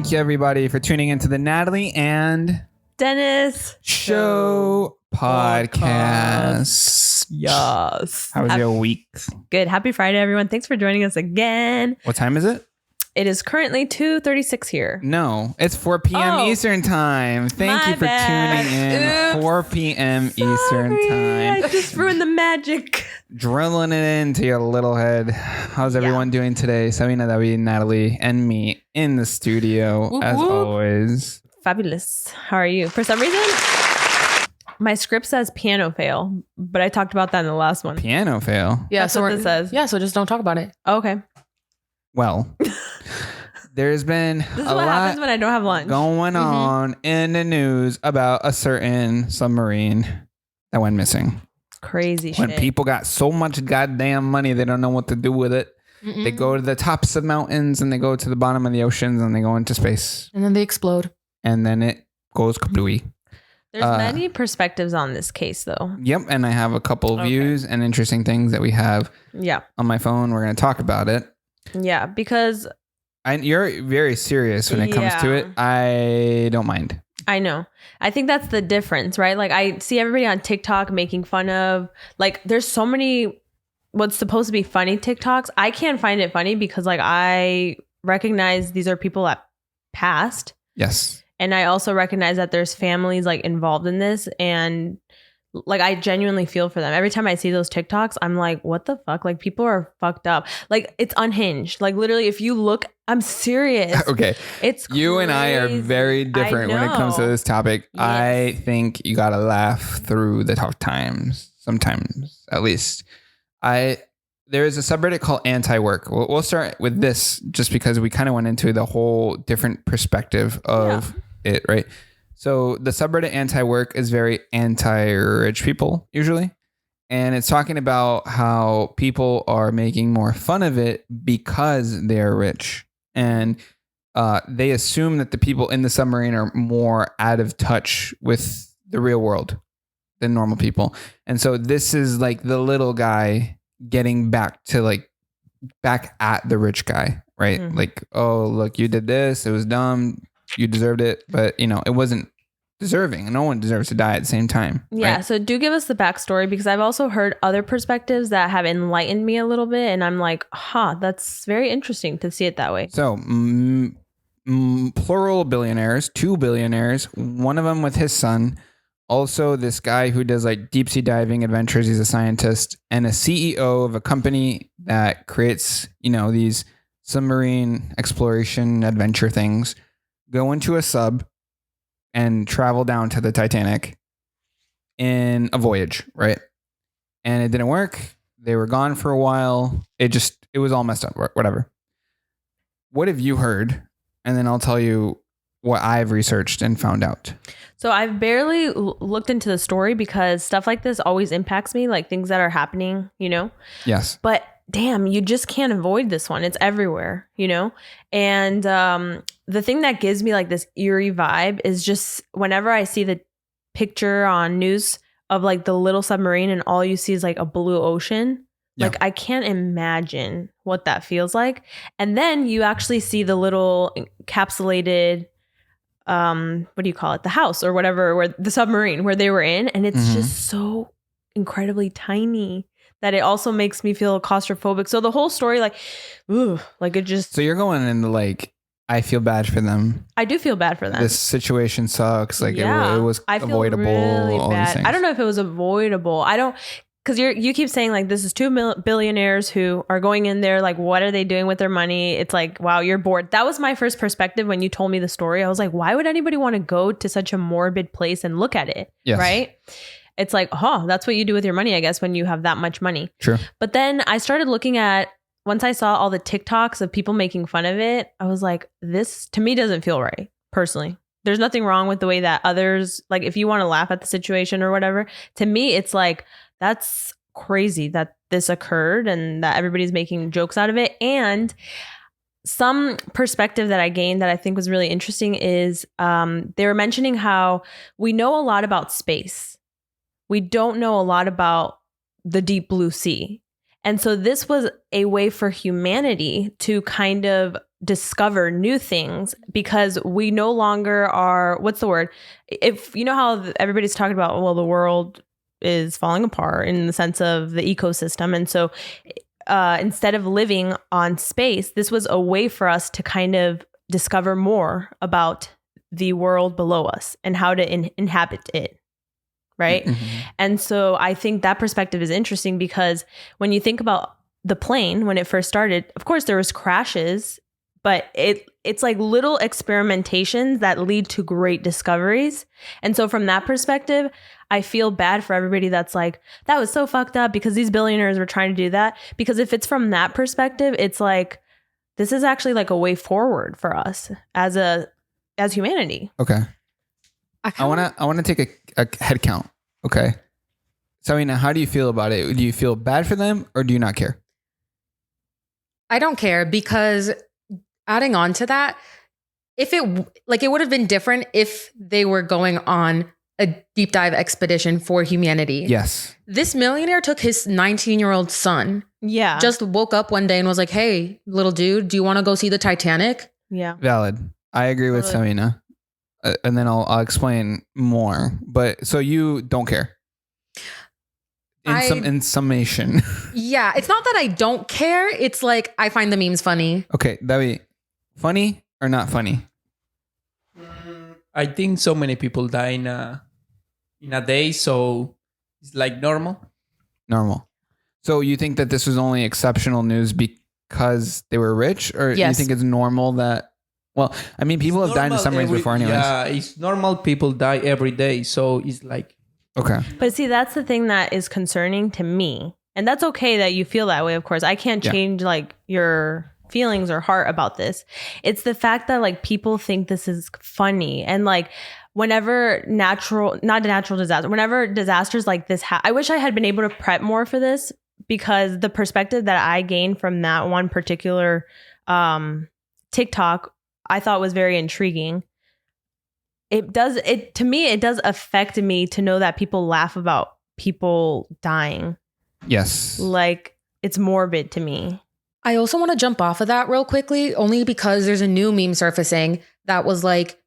Thank you, everybody, for tuning into the Natalie and Dennis Show podcast. Yes. How was your week? Good. Happy Friday, everyone. Thanks for joining us again. What time is it? It is currently 2:36 here. No, it's 4 p.m. Eastern time. Thank you for tuning in. Oops. 4 p.m. Eastern time. I just ruined the magic. Drilling it into your little head. How's everyone doing today? Sabina, David, Natalie, and me in the studio, as always. Fabulous. How are you? For some reason, my script says piano fail, but I talked about that in the last one. Piano fail? Yeah, that's what it says. Yeah, so just don't talk about it. Oh, okay. Well, there's been this is what happens when I don't have lunch. Going on in the news about a certain submarine that went missing. Crazy shit. When people got so much goddamn money, they don't know what to do with it. Mm-mm. They go to the tops of mountains and they go to the bottom of the oceans and they go into space. And then they explode. And then it goes kablooey. There's many perspectives on this case, though. Yep. And I have a couple of views and interesting things that we have on my phone. We're going to talk about it. Yeah, because... you're very serious when it comes to it. I don't mind. I know. I think that's the difference, right? Like, I see everybody on TikTok making fun of... Like, there's so many... What's supposed to be funny TikToks. I can't find it funny because, like, I recognize these are people that passed. Yes. And I also recognize that there's families, like, involved in this. And... Like, I genuinely feel for them. Every time I see those TikToks, I'm like, what the fuck? Like, people are fucked up. Like, it's unhinged. Like, literally, if you look, I'm serious. Okay. It's crazy. You and I are very different when it comes to this topic. Yes. I think you got to laugh through the tough times. Sometimes, at least. There is a subreddit called Anti-Work. We'll start with this just because we kind of went into the whole different perspective of it, right? So the subreddit Anti-Work is very anti-rich people usually. And it's talking about how people are making more fun of it because they're rich. And they assume that the people in the submarine are more out of touch with the real world than normal people. And so this is like the little guy getting back at the rich guy, right? Mm-hmm. Like, oh, look, you did this. It was dumb. You deserved it, but it wasn't deserving. No one deserves to die at the same time. Yeah. Right? So do give us the backstory because I've also heard other perspectives that have enlightened me a little bit. And I'm like, that's very interesting to see it that way. So plural billionaires, 2 billionaires, one of them with his son. Also this guy who does like deep sea diving adventures. He's a scientist and a CEO of a company that creates, these submarine exploration adventure things. Go into a sub and travel down to the Titanic in a voyage, right? And it didn't work. They were gone for a while. It was all messed up, whatever. What have you heard? And then I'll tell you what I've researched and found out. So I've barely looked into the story because stuff like this always impacts me, like things that are happening, Yes. But damn, you just can't avoid this one. It's everywhere, And the thing that gives me like this eerie vibe is just whenever I see the picture on news of like the little submarine and all you see is like a blue ocean. Yeah. Like I can't imagine what that feels like. And then you actually see the little encapsulated, what do you call it? The house or whatever, where the submarine where they were in. And it's just so incredibly tiny that it also makes me feel claustrophobic. So the whole story, like, ooh, like it just... So you're going into like, I feel bad for them. I do feel bad for them. This situation sucks. Like it was avoidable. Really all bad. these things. I don't know if it was avoidable. Because you keep saying like, this is 2 billionaires who are going in there. Like, what are they doing with their money? It's like, wow, you're bored. That was my first perspective when you told me the story. I was like, why would anybody want to go to such a morbid place and look at it? Yes. Right? It's like, that's what you do with your money, I guess, when you have that much money. True. But then I started looking at, once I saw all the TikToks of people making fun of it, I was like, this to me doesn't feel right, personally. There's nothing wrong with the way that others, like if you want to laugh at the situation or whatever, to me, it's like, that's crazy that this occurred and that everybody's making jokes out of it. And some perspective that I gained that I think was really interesting is they were mentioning how we know a lot about space. We don't know a lot about the deep blue sea. And so this was a way for humanity to kind of discover new things because we no longer are, what's the word? If you know how everybody's talking about, well, the world is falling apart in the sense of the ecosystem. And so instead of living on space, this was a way for us to kind of discover more about the world below us and how to inhabit it. Right. Mm-hmm. And so I think that perspective is interesting because when you think about the plane, when it first started, of course, there was crashes, but it's like little experimentations that lead to great discoveries. And so from that perspective, I feel bad for everybody that's like, that was so fucked up because these billionaires were trying to do that. Because if it's from that perspective, it's like, this is actually like a way forward for us as humanity. Okay. I want to take a head count. Okay. So, how do you feel about it? Do you feel bad for them or do you not care? I don't care because adding on to that, if it would have been different if they were going on a deep dive expedition for humanity. Yes. This millionaire took his 19-year-old son. Yeah. Just woke up one day and was like, hey, little dude, do you want to go see the Titanic? Yeah. Valid. I agree with Samina. And then I'll explain more. But so you don't care. In summation. Yeah. It's not that I don't care. It's like I find the memes funny. Okay. David, funny or not funny? I think so many people die in a day. So it's like normal. Normal. So you think that this was only exceptional news because they were rich? Or you think it's normal that... Well, I mean, people have died in submarines before anyways. Yeah, it's normal. People die every day. So it's like... Okay. But see, that's the thing that is concerning to me. And that's okay that you feel that way, of course. I can't change like your feelings or heart about this. It's the fact that like people think this is funny. And like whenever whenever disasters like this I wish I had been able to prep more for this because the perspective that I gained from that one particular TikTok I thought was very intriguing. To me, it does affect me to know that people laugh about people dying. Yes. Like, it's morbid to me. I also want to jump off of that real quickly, only because there's a new meme surfacing that was like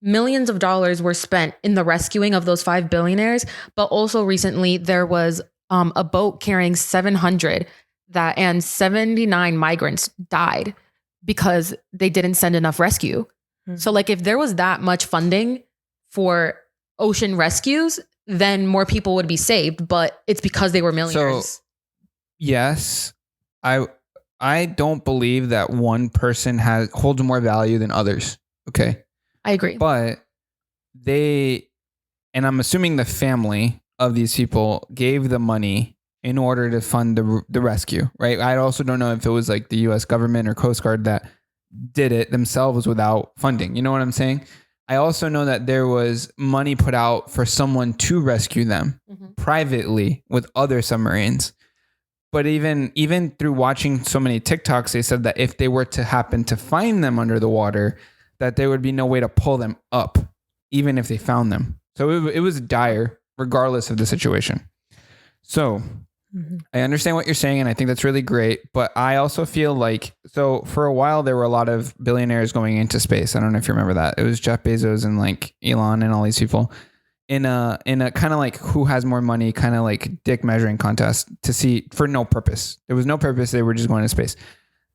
millions of dollars were spent in the rescuing of those 5 billionaires. But also recently there was a boat carrying 700 and 79 migrants died because they didn't send enough rescue. Mm-hmm. So like if there was that much funding for ocean rescues, then more people would be saved, but it's because they were millionaires. So, yes, I don't believe that one person holds more value than others. Okay. I agree. But and I'm assuming the family of these people gave the money in order to fund the rescue, right? I also don't know if it was like the US government or Coast Guard that did it themselves without funding. You know what I'm saying? I also know that there was money put out for someone to rescue them privately with other submarines. But even through watching so many TikToks, they said that if they were to happen to find them under the water, that there would be no way to pull them up, even if they found them. So it was dire, regardless of the situation. So I understand what you're saying, and I think that's really great. But I also feel like, so for a while, there were a lot of billionaires going into space. I don't know if you remember that. It was Jeff Bezos and like Elon and all these people in a kind of like who has more money, kind of like dick measuring contest to see for no purpose. There was no purpose. They were just going to space.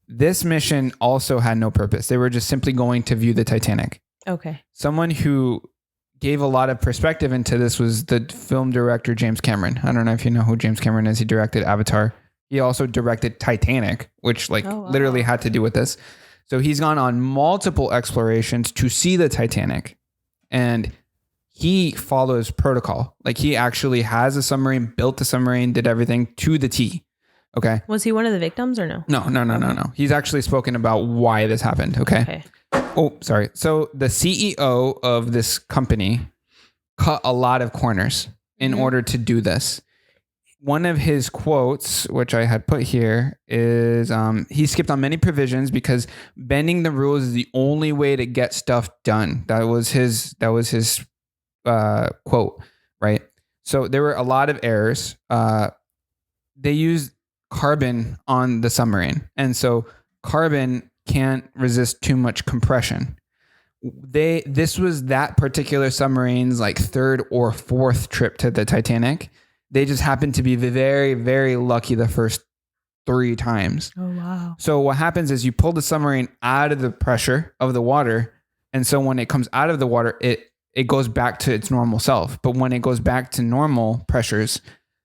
This mission also had no purpose. They were just simply going to view the Titanic. Okay. Someone who gave a lot of perspective into this was the film director James Cameron. I don't know if you know who James Cameron is. He directed Avatar. He also directed Titanic, which literally had to do with this. So he's gone on multiple explorations to see the Titanic, and he follows protocol. Like he actually has a submarine, built a submarine, did everything to the T. Okay. Was he one of the victims or no? No. He's actually spoken about why this happened. Okay. Oh, sorry. So the CEO of this company cut a lot of corners in order to do this. One of his quotes, which I had put here, is he skipped on many provisions because bending the rules is the only way to get stuff done. That was his quote, right? So there were a lot of errors. They used carbon on the submarine, and so carbon can't resist too much compression. This was that particular submarine's like third or fourth trip to the Titanic. They just happened to be very, very lucky the first 3 times. Oh, wow. So what happens is you pull the submarine out of the pressure of the water. And so when it comes out of the water, it goes back to its normal self. But when it goes back to normal pressures,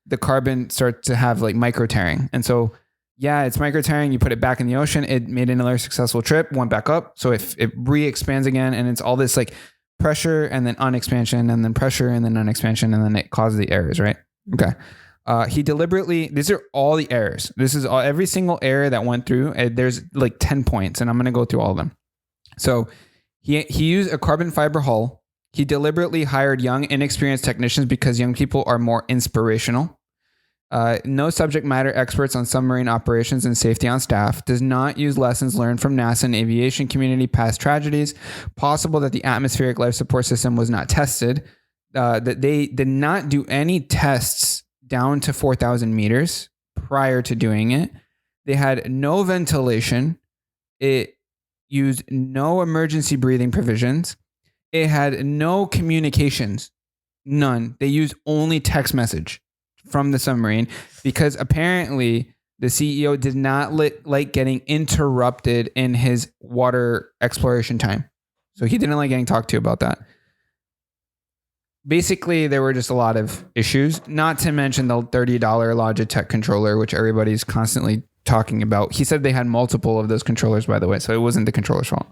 the carbon starts to have like micro tearing. And so, yeah, it's micro tearing. You put it back in the ocean. It made another successful trip, went back up. So it re-expands again. And it's all this like pressure and then unexpansion and then pressure and then unexpansion. And then it causes the errors, right? Okay. He deliberately, these are all the errors. This is every single error that went through. There's like 10 points and I'm going to go through all of them. So he used a carbon fiber hull. He deliberately hired young, inexperienced technicians because young people are more inspirational. No subject matter experts on submarine operations and safety on staff. Does not use lessons learned from NASA and aviation community past tragedies. Possible that the atmospheric life support system was not tested. That they did not do any tests down to 4,000 meters prior to doing it. They had no ventilation. It used no emergency breathing provisions. It had no communications. None. They used only text message from the submarine because apparently the CEO did not like getting interrupted in his water exploration time. So he didn't like getting talked to about that. Basically, there were just a lot of issues, not to mention the $30 Logitech controller, which everybody's constantly talking about. He said they had multiple of those controllers, by the way, so it wasn't the controller's fault.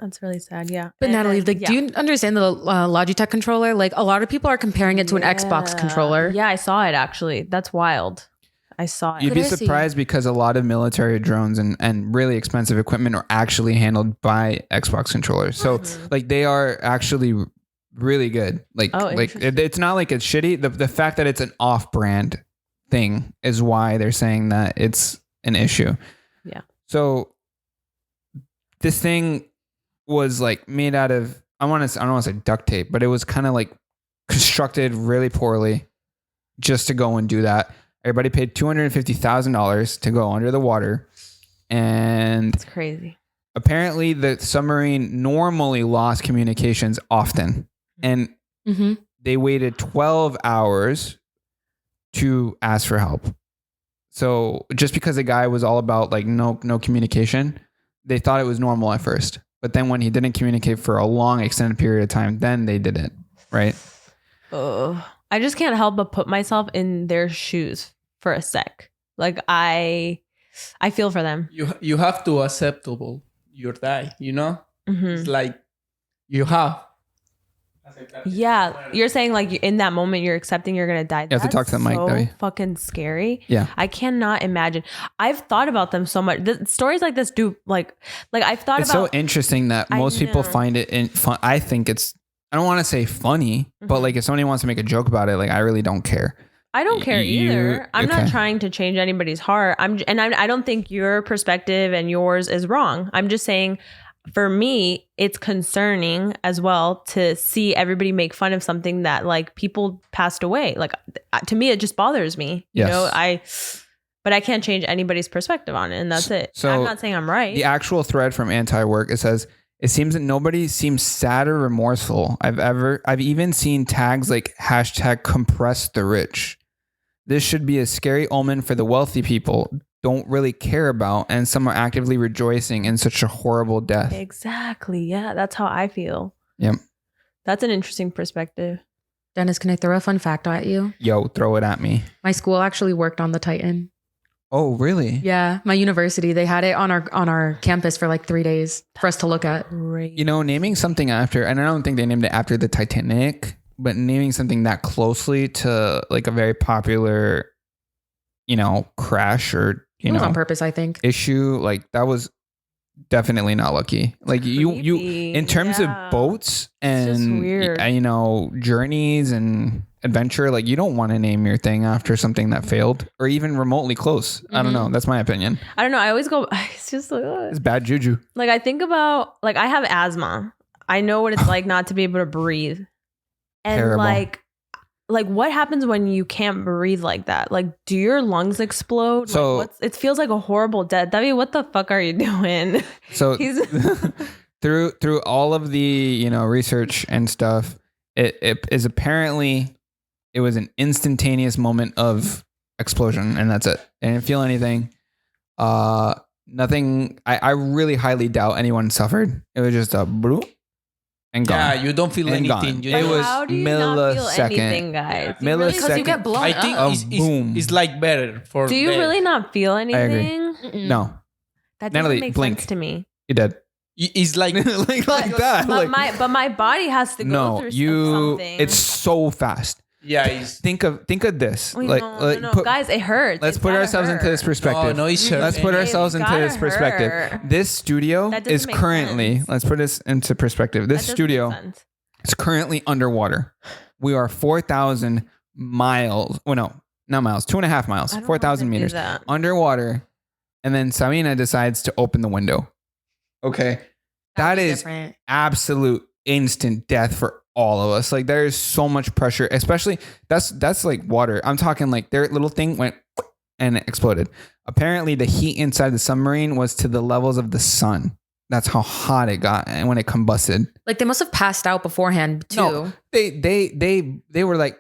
That's really sad, yeah. But Natalie, do you understand the Logitech controller? Like a lot of people are comparing it to an Xbox controller. Yeah, I saw it actually. That's wild. I saw it. You'd be surprised because a lot of military drones and really expensive equipment are actually handled by Xbox controllers. So like they are actually really good. It's not like it's shitty. The fact that it's an off-brand thing is why they're saying that it's an issue. Yeah. So this thing was like made out of, I don't want to say duct tape, but it was kind of like constructed really poorly just to go and do that. Everybody paid $250,000 to go under the water. And it's crazy. Apparently the submarine normally lost communications often. And they waited 12 hours to ask for help. So just because the guy was all about like no communication, they thought it was normal at first. But then when he didn't communicate for a long extended period of time, then they did it. Right. I just can't help but put myself in their shoes for a sec. Like I feel for them. You have to acceptable your die, you know? It's like you have. Yeah, you're saying like in that moment you're accepting you're gonna die. You have to talk to the mic, though. Fucking scary. Yeah, I cannot imagine. I've thought about them so much. The stories like this do like I've thought it's about. It's so interesting that most people find it fun. I think it's. I don't want to say funny, but like if somebody wants to make a joke about it, like I really don't care. I don't care either. I'm not trying to change anybody's heart. I don't think your perspective and yours is wrong. I'm just saying. For me, it's concerning as well to see everybody make fun of something that like people passed away. Like to me, it just bothers me. Yes. You know, but I can't change anybody's perspective on it, and that's it. So I'm not saying I'm right. The actual thread from Anti-Work, it says, it seems that nobody seems sad or remorseful. I've even seen tags like #compress the rich. This should be a scary omen for the wealthy people. Don't really care about, and some are actively rejoicing in such a horrible death. Exactly. Yeah, that's how I feel. Yep. That's an interesting perspective. Dennis, can I throw a fun fact at you? Yo, throw it at me. My school actually worked on the Titan. Oh, really? Yeah, my university. They had it on our campus for like 3 days for us to look at. Great. You know, naming something after, and I don't think they named it after the Titanic, but naming something that closely to like a very popular, you know, crash or it was on purpose, I think. Issue, like that was definitely not lucky. Like you in terms of boats and you know, journeys and adventure, like you don't want to name your thing after something that failed or even remotely close. I don't know. That's my opinion. I don't know. I always go, it's just like, it's bad juju. Like I think about, like I have asthma. I know what it's like not to be able to breathe. And terrible. Like like, what happens when you can't breathe like that? Like, do your lungs explode? So like, it feels like a horrible death. David, what the fuck are you doing? So through all of the research and stuff, it is apparently it was an instantaneous moment of explosion, and that's it. I didn't feel anything. Nothing. I really highly doubt anyone suffered. It was just a bloop and gone. Yeah, you don't feel anything. It was how do you not feel anything, guys? Really? Because you get blown I think up. it's like better for. Do you really not feel anything? No. That doesn't Natalie, make blink. sense to me. You did. It's like like that. But my body has to go through something. It's so fast. Yeah, it's, think of this. Wait, no. Guys, it hurts. Let's put ourselves into this perspective. Let's put ourselves into this perspective. This studio is currently, let's put this into perspective. This studio is currently underwater. We are 4,000 miles. Well, no, not miles, 2.5 miles, 4,000 meters underwater. And then Sabina decides to open the window. Okay. That is different. Absolute instant death for all of us. Like, there's so much pressure, especially that's like water. I'm talking like their little thing went and it exploded. Apparently the heat inside the submarine was to the levels of the sun. That's how hot it got and when it combusted. Like, they must have passed out beforehand too. No, they were like,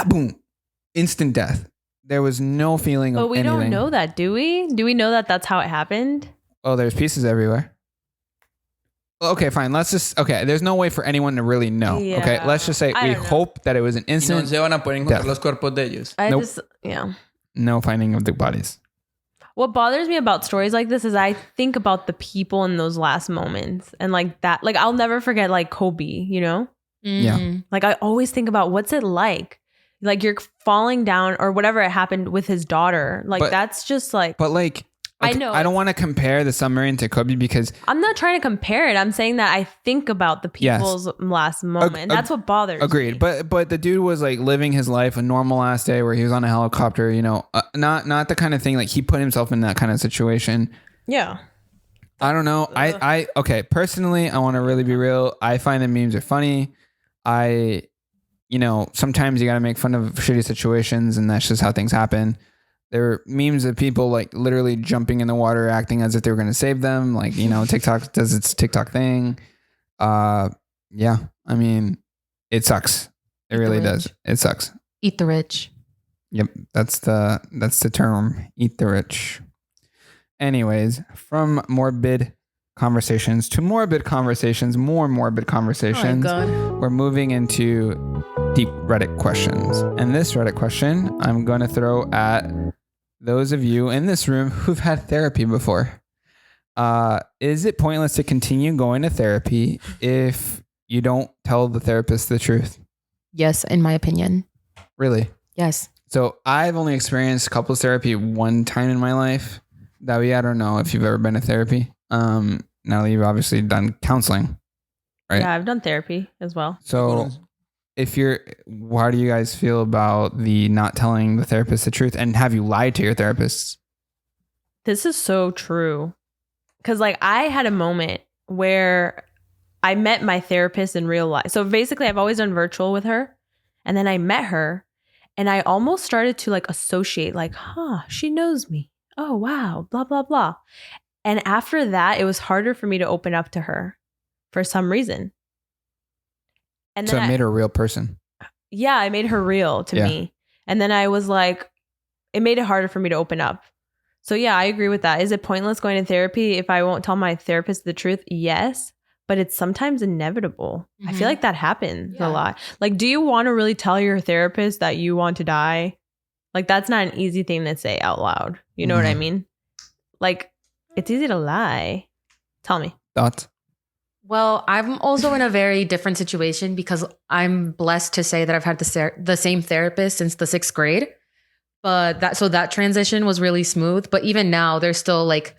boom, instant death. There was no feeling of anything. But we don't know that, do we? Do we know that that's how it happened? Oh, there's pieces everywhere. Okay, fine. There's no way for anyone to really know. Yeah. Okay, let's just say we hope that it was an instant. No se van a poder encontrar los cuerpos de ellos. No finding of the bodies. What bothers me about stories like this is I think about the people in those last moments and like that. Like, I'll never forget like Kobe, Yeah. Like, I always think about what's it like you're falling down or whatever it happened with his daughter. Like, that's just like. But like. Okay, I know. I don't want to compare the submarine to Kobe because I'm not trying to compare it. I'm saying that I think about the people's last moment. That's what bothers me. Agreed. But the dude was like living his life a normal ass day where he was on a helicopter, not the kind of thing like he put himself in that kind of situation. Yeah. I don't know. Okay. Personally, I want to really be real. I find the memes are funny. Sometimes you got to make fun of shitty situations and that's just how things happen. There were memes of people like literally jumping in the water, acting as if they were going to save them. Like, TikTok does its TikTok thing. Yeah. I mean, it sucks. It really does. It sucks. Eat the rich. Yep. That's the term. Eat the rich. Anyways, from morbid conversations to morbid conversations, more morbid conversations. Oh my God. We're moving into deep Reddit questions. And this Reddit question I'm going to throw at those of you in this room who've had therapy before. Is it pointless to continue going to therapy if you don't tell the therapist the truth? Yes, in my opinion. Really? Yes. So I've only experienced couples therapy one time in my life. Davi, I don't know if you've ever been to therapy. Natalie, you've obviously done counseling, right? Yeah, I've done therapy as well. So how do you guys feel about the not telling the therapist the truth? And have you lied to your therapists? This is so true. Because like I had a moment where I met my therapist in real life. So basically I've always done virtual with her. And then I met her and I almost started to like associate like, she knows me. Oh, wow. Blah, blah, blah. And after that, it was harder for me to open up to her for some reason. And then it made her a real person. Yeah, I made her real to me. And then I was like, it made it harder for me to open up. So yeah, I agree with that. Is it pointless going to therapy if I won't tell my therapist the truth? Yes, but it's sometimes inevitable. Mm-hmm. I feel like that happens a lot. Like, do you want to really tell your therapist that you want to die? Like, that's not an easy thing to say out loud. You know what I mean? Like, it's easy to lie. Tell me. Thoughts? Well, I'm also in a very different situation because I'm blessed to say that I've had the same therapist since the 6th grade. But that transition was really smooth. But even now, there's still like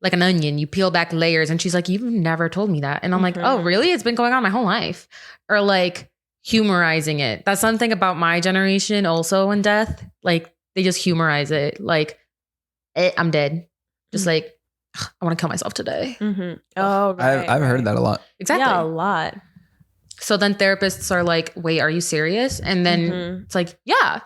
an onion. You peel back layers, and she's like, "You've never told me that." And I'm like, "Oh, really? It's been going on my whole life." Or like humorizing it. That's something about my generation also in death. Like, they just humorize it. Like, I'm dead. Just like, I want to kill myself today. Mm-hmm. Oh, right. I've heard that a lot. Exactly. Yeah, a lot. So then therapists are like, wait, are you serious? And then it's like, yeah.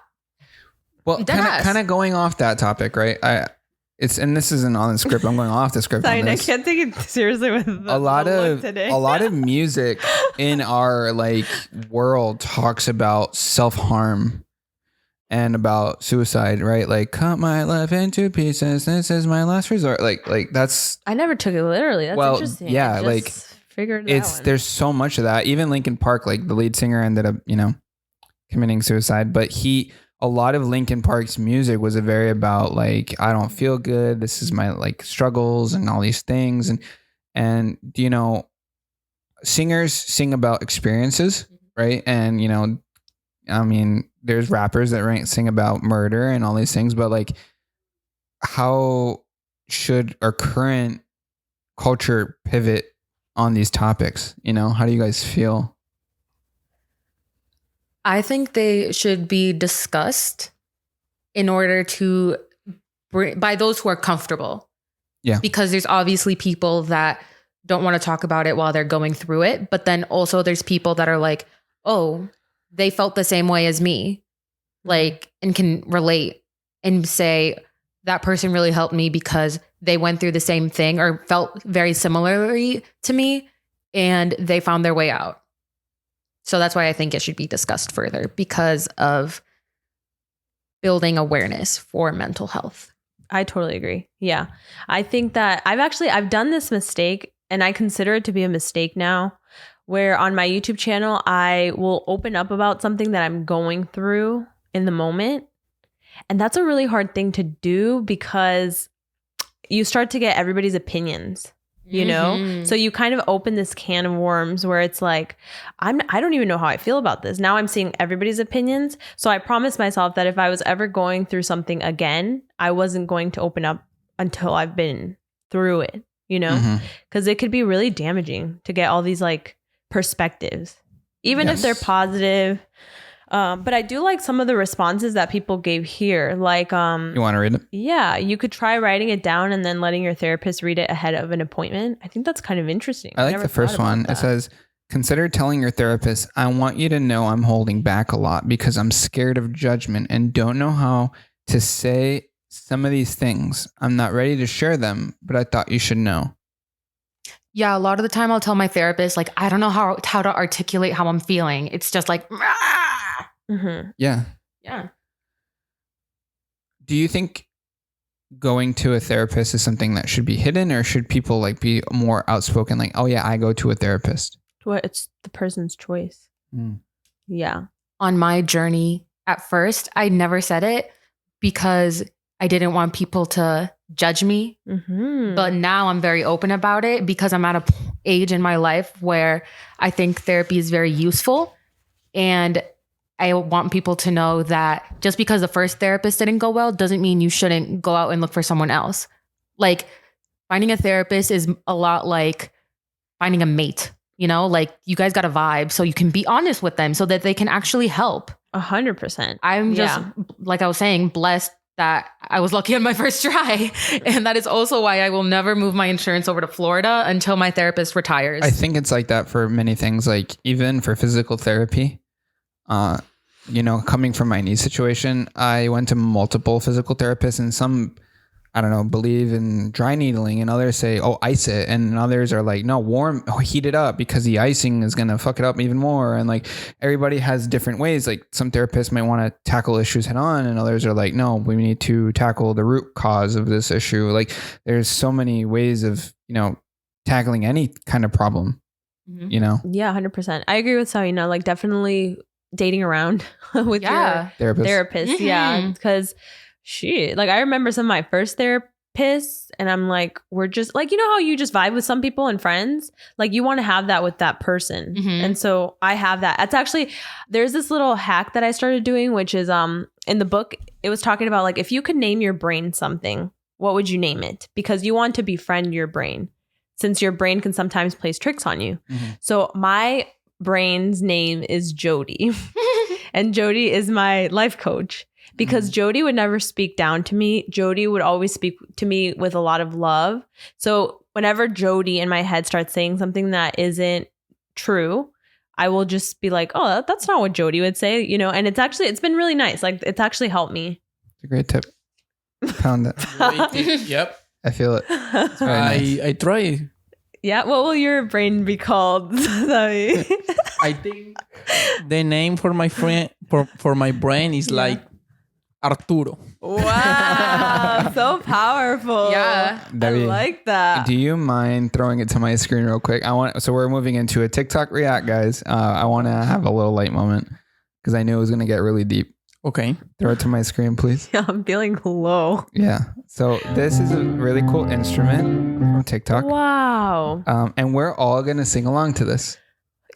Well, kind of going off that topic, right? And this isn't on the script. I'm going off the script. I can't take it seriously with a lot of music in our like world talks about self-harm and about suicide, right? Like, cut my life into pieces. This is my last resort. Like that's. I never took it literally. That's interesting. Yeah, like figured there's so much of that. Even Linkin Park, like the lead singer ended up, committing suicide, but a lot of Linkin Park's music was very about like, I don't feel good. This is my like struggles and all these things. And singers sing about experiences, right? And, I mean, there's rappers that sing about murder and all these things, but like, how should our current culture pivot on these topics? How do you guys feel? I think they should be discussed in order to by those who are comfortable. Yeah. Because there's obviously people that don't want to talk about it while they're going through it. But then also there's people that are like, oh, they felt the same way as me, like, and can relate and say that person really helped me because they went through the same thing or felt very similarly to me and they found their way out. So that's why I think it should be discussed further, because of building awareness for mental health. I totally agree. Yeah. I think that I've done this mistake, and I consider it to be a mistake now, where on my YouTube channel, I will open up about something that I'm going through in the moment. And that's a really hard thing to do because you start to get everybody's opinions. So you kind of open this can of worms where it's like, I don't even know how I feel about this. Now I'm seeing everybody's opinions. So I promised myself that if I was ever going through something again, I wasn't going to open up until I've been through it, because it could be really damaging to get all these like perspectives, even if they're positive. But I do like some of the responses that people gave here. Like, you want to read it? Yeah, you could try writing it down and then letting your therapist read it ahead of an appointment. I think that's kind of interesting. I like the first one. It says, consider telling your therapist, I want you to know I'm holding back a lot because I'm scared of judgment and don't know how to say some of these things. I'm not ready to share them, but I thought you should know. Yeah, a lot of the time I'll tell my therapist, like, I don't know how to articulate how I'm feeling. It's just like, Yeah. Do you think going to a therapist is something that should be hidden, or should people like be more outspoken? Like, oh yeah, I go to a therapist. Well, it's the person's choice. Yeah. On my journey, at first, I never said it because I didn't want people to judge me. But now I'm very open about it because I'm at an age in my life where I think therapy is very useful. And I want people to know that just because the first therapist didn't go well doesn't mean you shouldn't go out and look for someone else. Like, finding a therapist is a lot like finding a mate, like you guys got a vibe, so you can be honest with them so that they can actually help. 100%. I'm just, like I was saying, blessed that I was lucky on my first try. And that is also why I will never move my insurance over to Florida until my therapist retires. I think it's like that for many things, like even for physical therapy. Coming from my knee situation, I went to multiple physical therapists, and some, I don't know, believe in dry needling, and others say, oh, ice it. And others are like, no, heat it up because the icing is going to fuck it up even more. And like, everybody has different ways. Like, some therapists might want to tackle issues head on, and others are like, no, we need to tackle the root cause of this issue. Like, there's so many ways of, tackling any kind of problem, Yeah, 100%. I agree with Savina. Like, definitely dating around with your therapist. Yeah. Because I remember some of my first therapists, and I'm like, we're just like, how you just vibe with some people and friends, like you want to have that with that person. And so I have that. That's actually, there's this little hack that I started doing, which is in the book, it was talking about like, if you could name your brain something, what would you name it? Because you want to befriend your brain, since your brain can sometimes play tricks on you. So my brain's name is Jody. And Jody is my life coach, because Jody would never speak down to me. Jody would always speak to me with a lot of love. So whenever Jody in my head starts saying something that isn't true, I will just be like, oh, that's not what Jody would say, you know? And it's been really nice. Like, it's actually helped me. It's a great tip. Pound it. Yep. I feel it. It's very nice. I try. Yeah. What will your brain be called? I think the name for my friend, for my brain is like Arturo. Wow. So powerful. Yeah. I like that. Do you mind throwing it to my screen real quick? So we're moving into a TikTok react, guys. I want to have a little light moment because I knew it was going to get really deep. Okay. Throw it to my screen, please. Yeah, I'm feeling low. Yeah. So this is a really cool instrument from TikTok. Wow. And we're all going to sing along to this.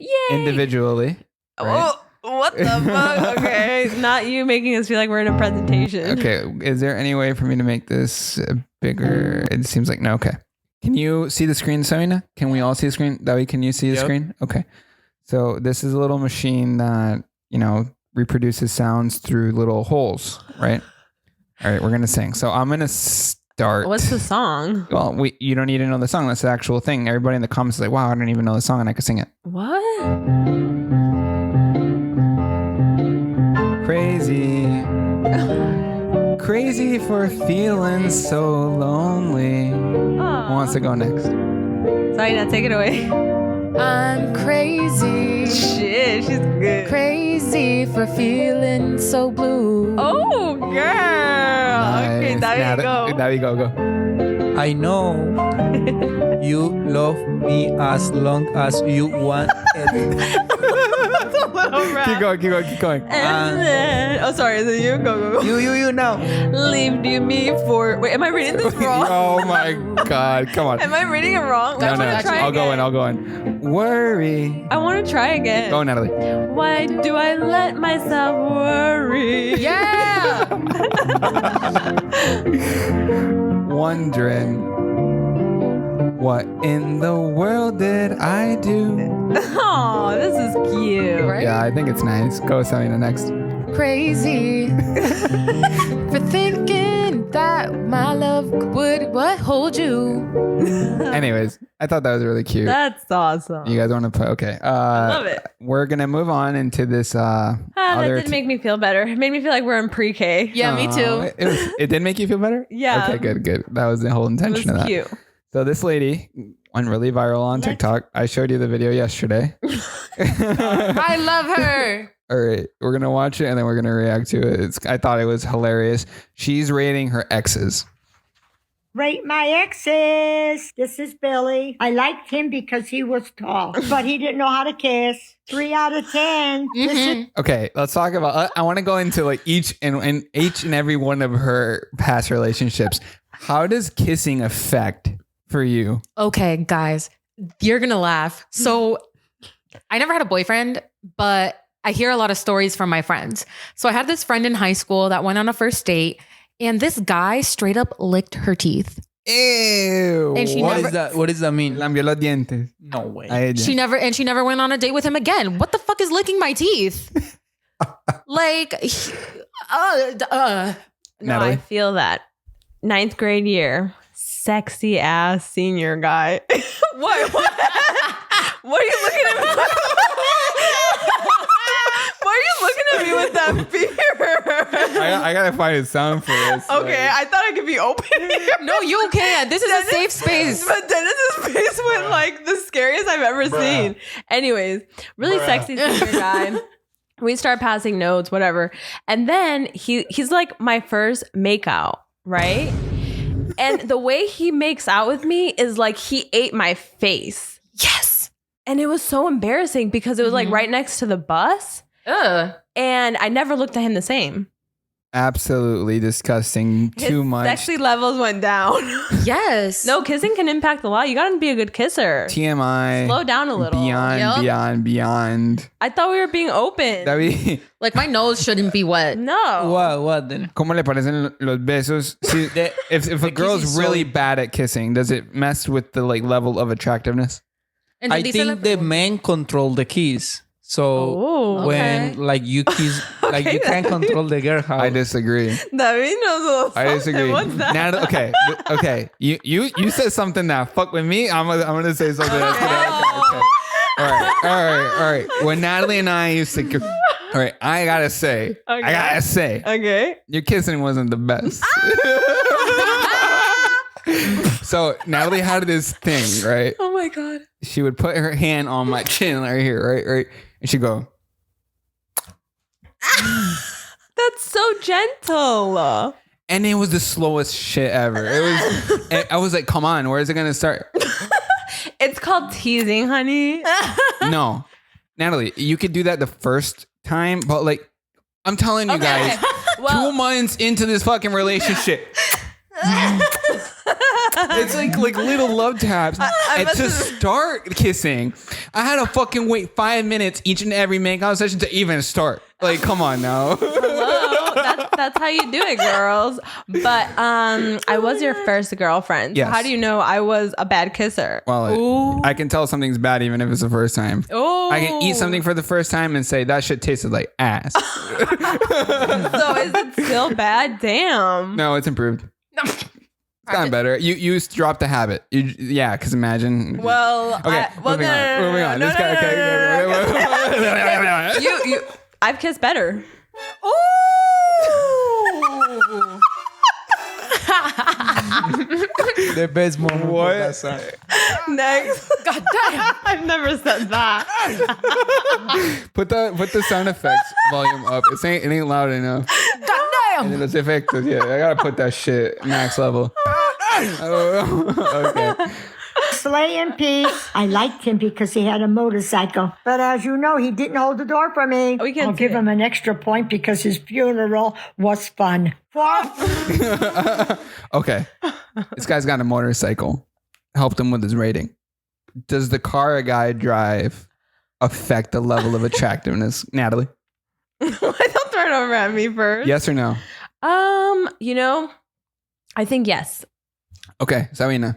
Yay. Individually. Right? Oh, what the fuck? Okay. Not you making us feel like we're in a presentation. Okay. Is there any way for me to make this bigger? It seems like no. Okay. Can you see the screen, Samina? Can we all see the screen? David, can you see the screen? Okay. So this is a little machine that, reproduces sounds through little holes, right? All right, we're going to sing. So I'm going to start. What's the song? Well, you don't need to know the song. That's the actual thing. Everybody in the comments is like, wow, I don't even know the song and I could sing it. What? Crazy. Crazy for feeling so lonely. Who wants to go next? Sorry, now take it away. I'm crazy. Shit, she's good. Crazy for feeling so blue. Oh, girl. Nice. Okay, there you go. There you go. I know you love me as long as you want it. Keep going. And then, sorry, is it you? Go. You now. Leave me for. Wait, am I reading this wrong? Oh my God. Come on. Am I reading it wrong? No. I'll go in. Worry. I want to try again. Go, Natalie. Why do I let myself worry? Yeah. Wondering what in the world did I do? Oh, this is cute. Right? Yeah, I think it's nice. Go, Samina, next. Crazy for thinking that my love would hold you. Anyways, I thought that was really cute. That's awesome. You guys want to play? Okay. Love it. We're going to move on into this. That did make me feel better. It made me feel like we're in pre-K. Yeah, me too. It did make you feel better? Yeah. Okay, good. That was the whole intention of that. Cute. So this lady went really viral on TikTok. I showed you the video yesterday. I love her. All right, we're going to watch it and then we're going to react to it. I thought it was hilarious. She's rating her exes. Rate my exes. This is Billy. I liked him because he was tall, but he didn't know how to kiss. 3 out of 10. Okay, let's talk about. I want to go into like each and every one of her past relationships. How does kissing affect for you? Okay, guys, you're gonna laugh. So, I never had a boyfriend, but I hear a lot of stories from my friends. So I had this friend in high school that went on a first date. And this guy straight up licked her teeth. Ew. And she What never, is that? What does that mean? Lambió los dientes. No way. she never went on a date with him again. What the fuck is licking my teeth? Like, No, Natalie? I feel that. 9th grade year. Sexy ass senior guy. What? What are you looking at me? Why are you looking at me with that fear? I gotta find a sound for this. Okay, I thought I could be open here. no, you can't. This is a safe space. But Dennis's face went like the scariest I've ever seen. Anyways, really sexy senior guy. We start passing notes, whatever. And then he's like my first makeout, right? And the way he makes out with me is like he ate my face. Yes. And it was so embarrassing because it was like right next to the bus. And I never looked at him the same. Absolutely disgusting. Too much. Sexy levels went down. Yes. No, kissing can impact a lot. You gotta be a good kisser. TMI. Slow down a little. Beyond. I thought we were being open. David, Like my nose shouldn't be wet. No. What then? ¿cómo le parecen los besos? See, if a girl's really bad at kissing, does it mess with the like level of attractiveness? And I think the men control the kiss. So when like you kiss, like you can't control the girl. How I disagree. David knows I disagree. What's that? Okay. You said something that fuck with me. I'm gonna say something that's gonna. Okay. All right. When Natalie and I used to, all right, I gotta say, Okay. your kissing wasn't the best. So Natalie had this thing, right? Oh my God. She would put her hand on my chin right here, right, and she'd go. That's so gentle. And it was the slowest shit ever. I was like, come on, where is it gonna start? It's called teasing, honey. No, Natalie, you could do that the first time, but like, I'm telling you guys, 2 months into this fucking relationship, it's like little love taps. And to start kissing, I had to fucking wait 5 minutes each and every makeout session to even start. Like, come on now. Hello, that's how you do it, girls. But I was your first girlfriend. Yes. So how do you know I was a bad kisser? Well, I can tell something's bad even if it's the first time. Oh, I can eat something for the first time and say that shit tasted like ass. So is it still bad? Damn. No, it's improved. It's gotten better. You dropped the habit. Because imagine. Well, okay. Moving on. No, you. I've kissed better. Ooh. The best moment. What? Next. God damn. I've never said that. Put the sound effects volume up. It ain't loud enough. God damn. And it's effective. Yeah, I gotta put that shit max level. Okay. Slay in peace. I liked him because he had a motorcycle. But as you know, he didn't hold the door for me. I'll give him an extra point because his funeral was fun. Okay. This guy's got a motorcycle. Helped him with his rating. Does the car a guy drive affect the level of attractiveness, Natalie? Don't throw it over at me first. Yes or no? I think yes. Okay, Sabina.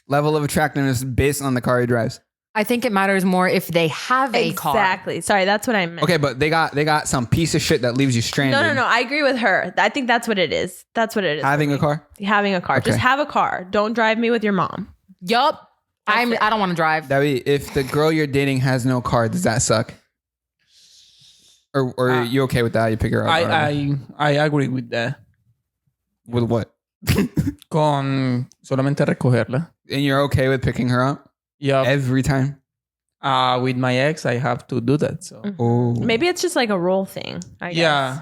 Level of attractiveness based on the car he drives. I think it matters more if they have a car. Exactly. Sorry, that's what I meant. Okay, but they got some piece of shit that leaves you stranded. No. I agree with her. I think that's what it is. That's what it is. Having a car? Having a car. Okay. Just have a car. Don't drive me with your mom. Yup. I don't want to drive. David, if the girl you're dating has no car, does that suck? Or are you okay with that? You pick her up? I agree with that. With what? Con solamente recogerla. And you're okay with picking her up? Yeah. Every time? With my ex, I have to do that. So Maybe it's just like a role thing. I guess. yeah.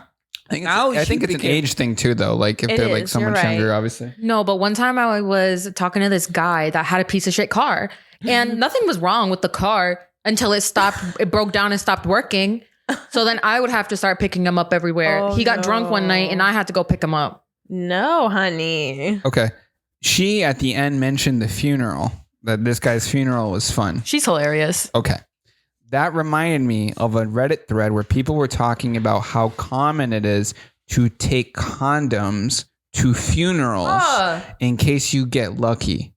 I think it's an age thing too, though. Like if they're like so much younger, obviously. No, but one time I was talking to this guy that had a piece of shit car, and nothing was wrong with the car until it stopped. It broke down and stopped working. So then I would have to start picking him up everywhere. He got drunk one night, and I had to go pick him up. No, honey. Okay. She at the end mentioned the funeral, that this guy's funeral was fun. She's hilarious. Okay. That reminded me of a Reddit thread where people were talking about how common it is to take condoms to funerals in case you get lucky.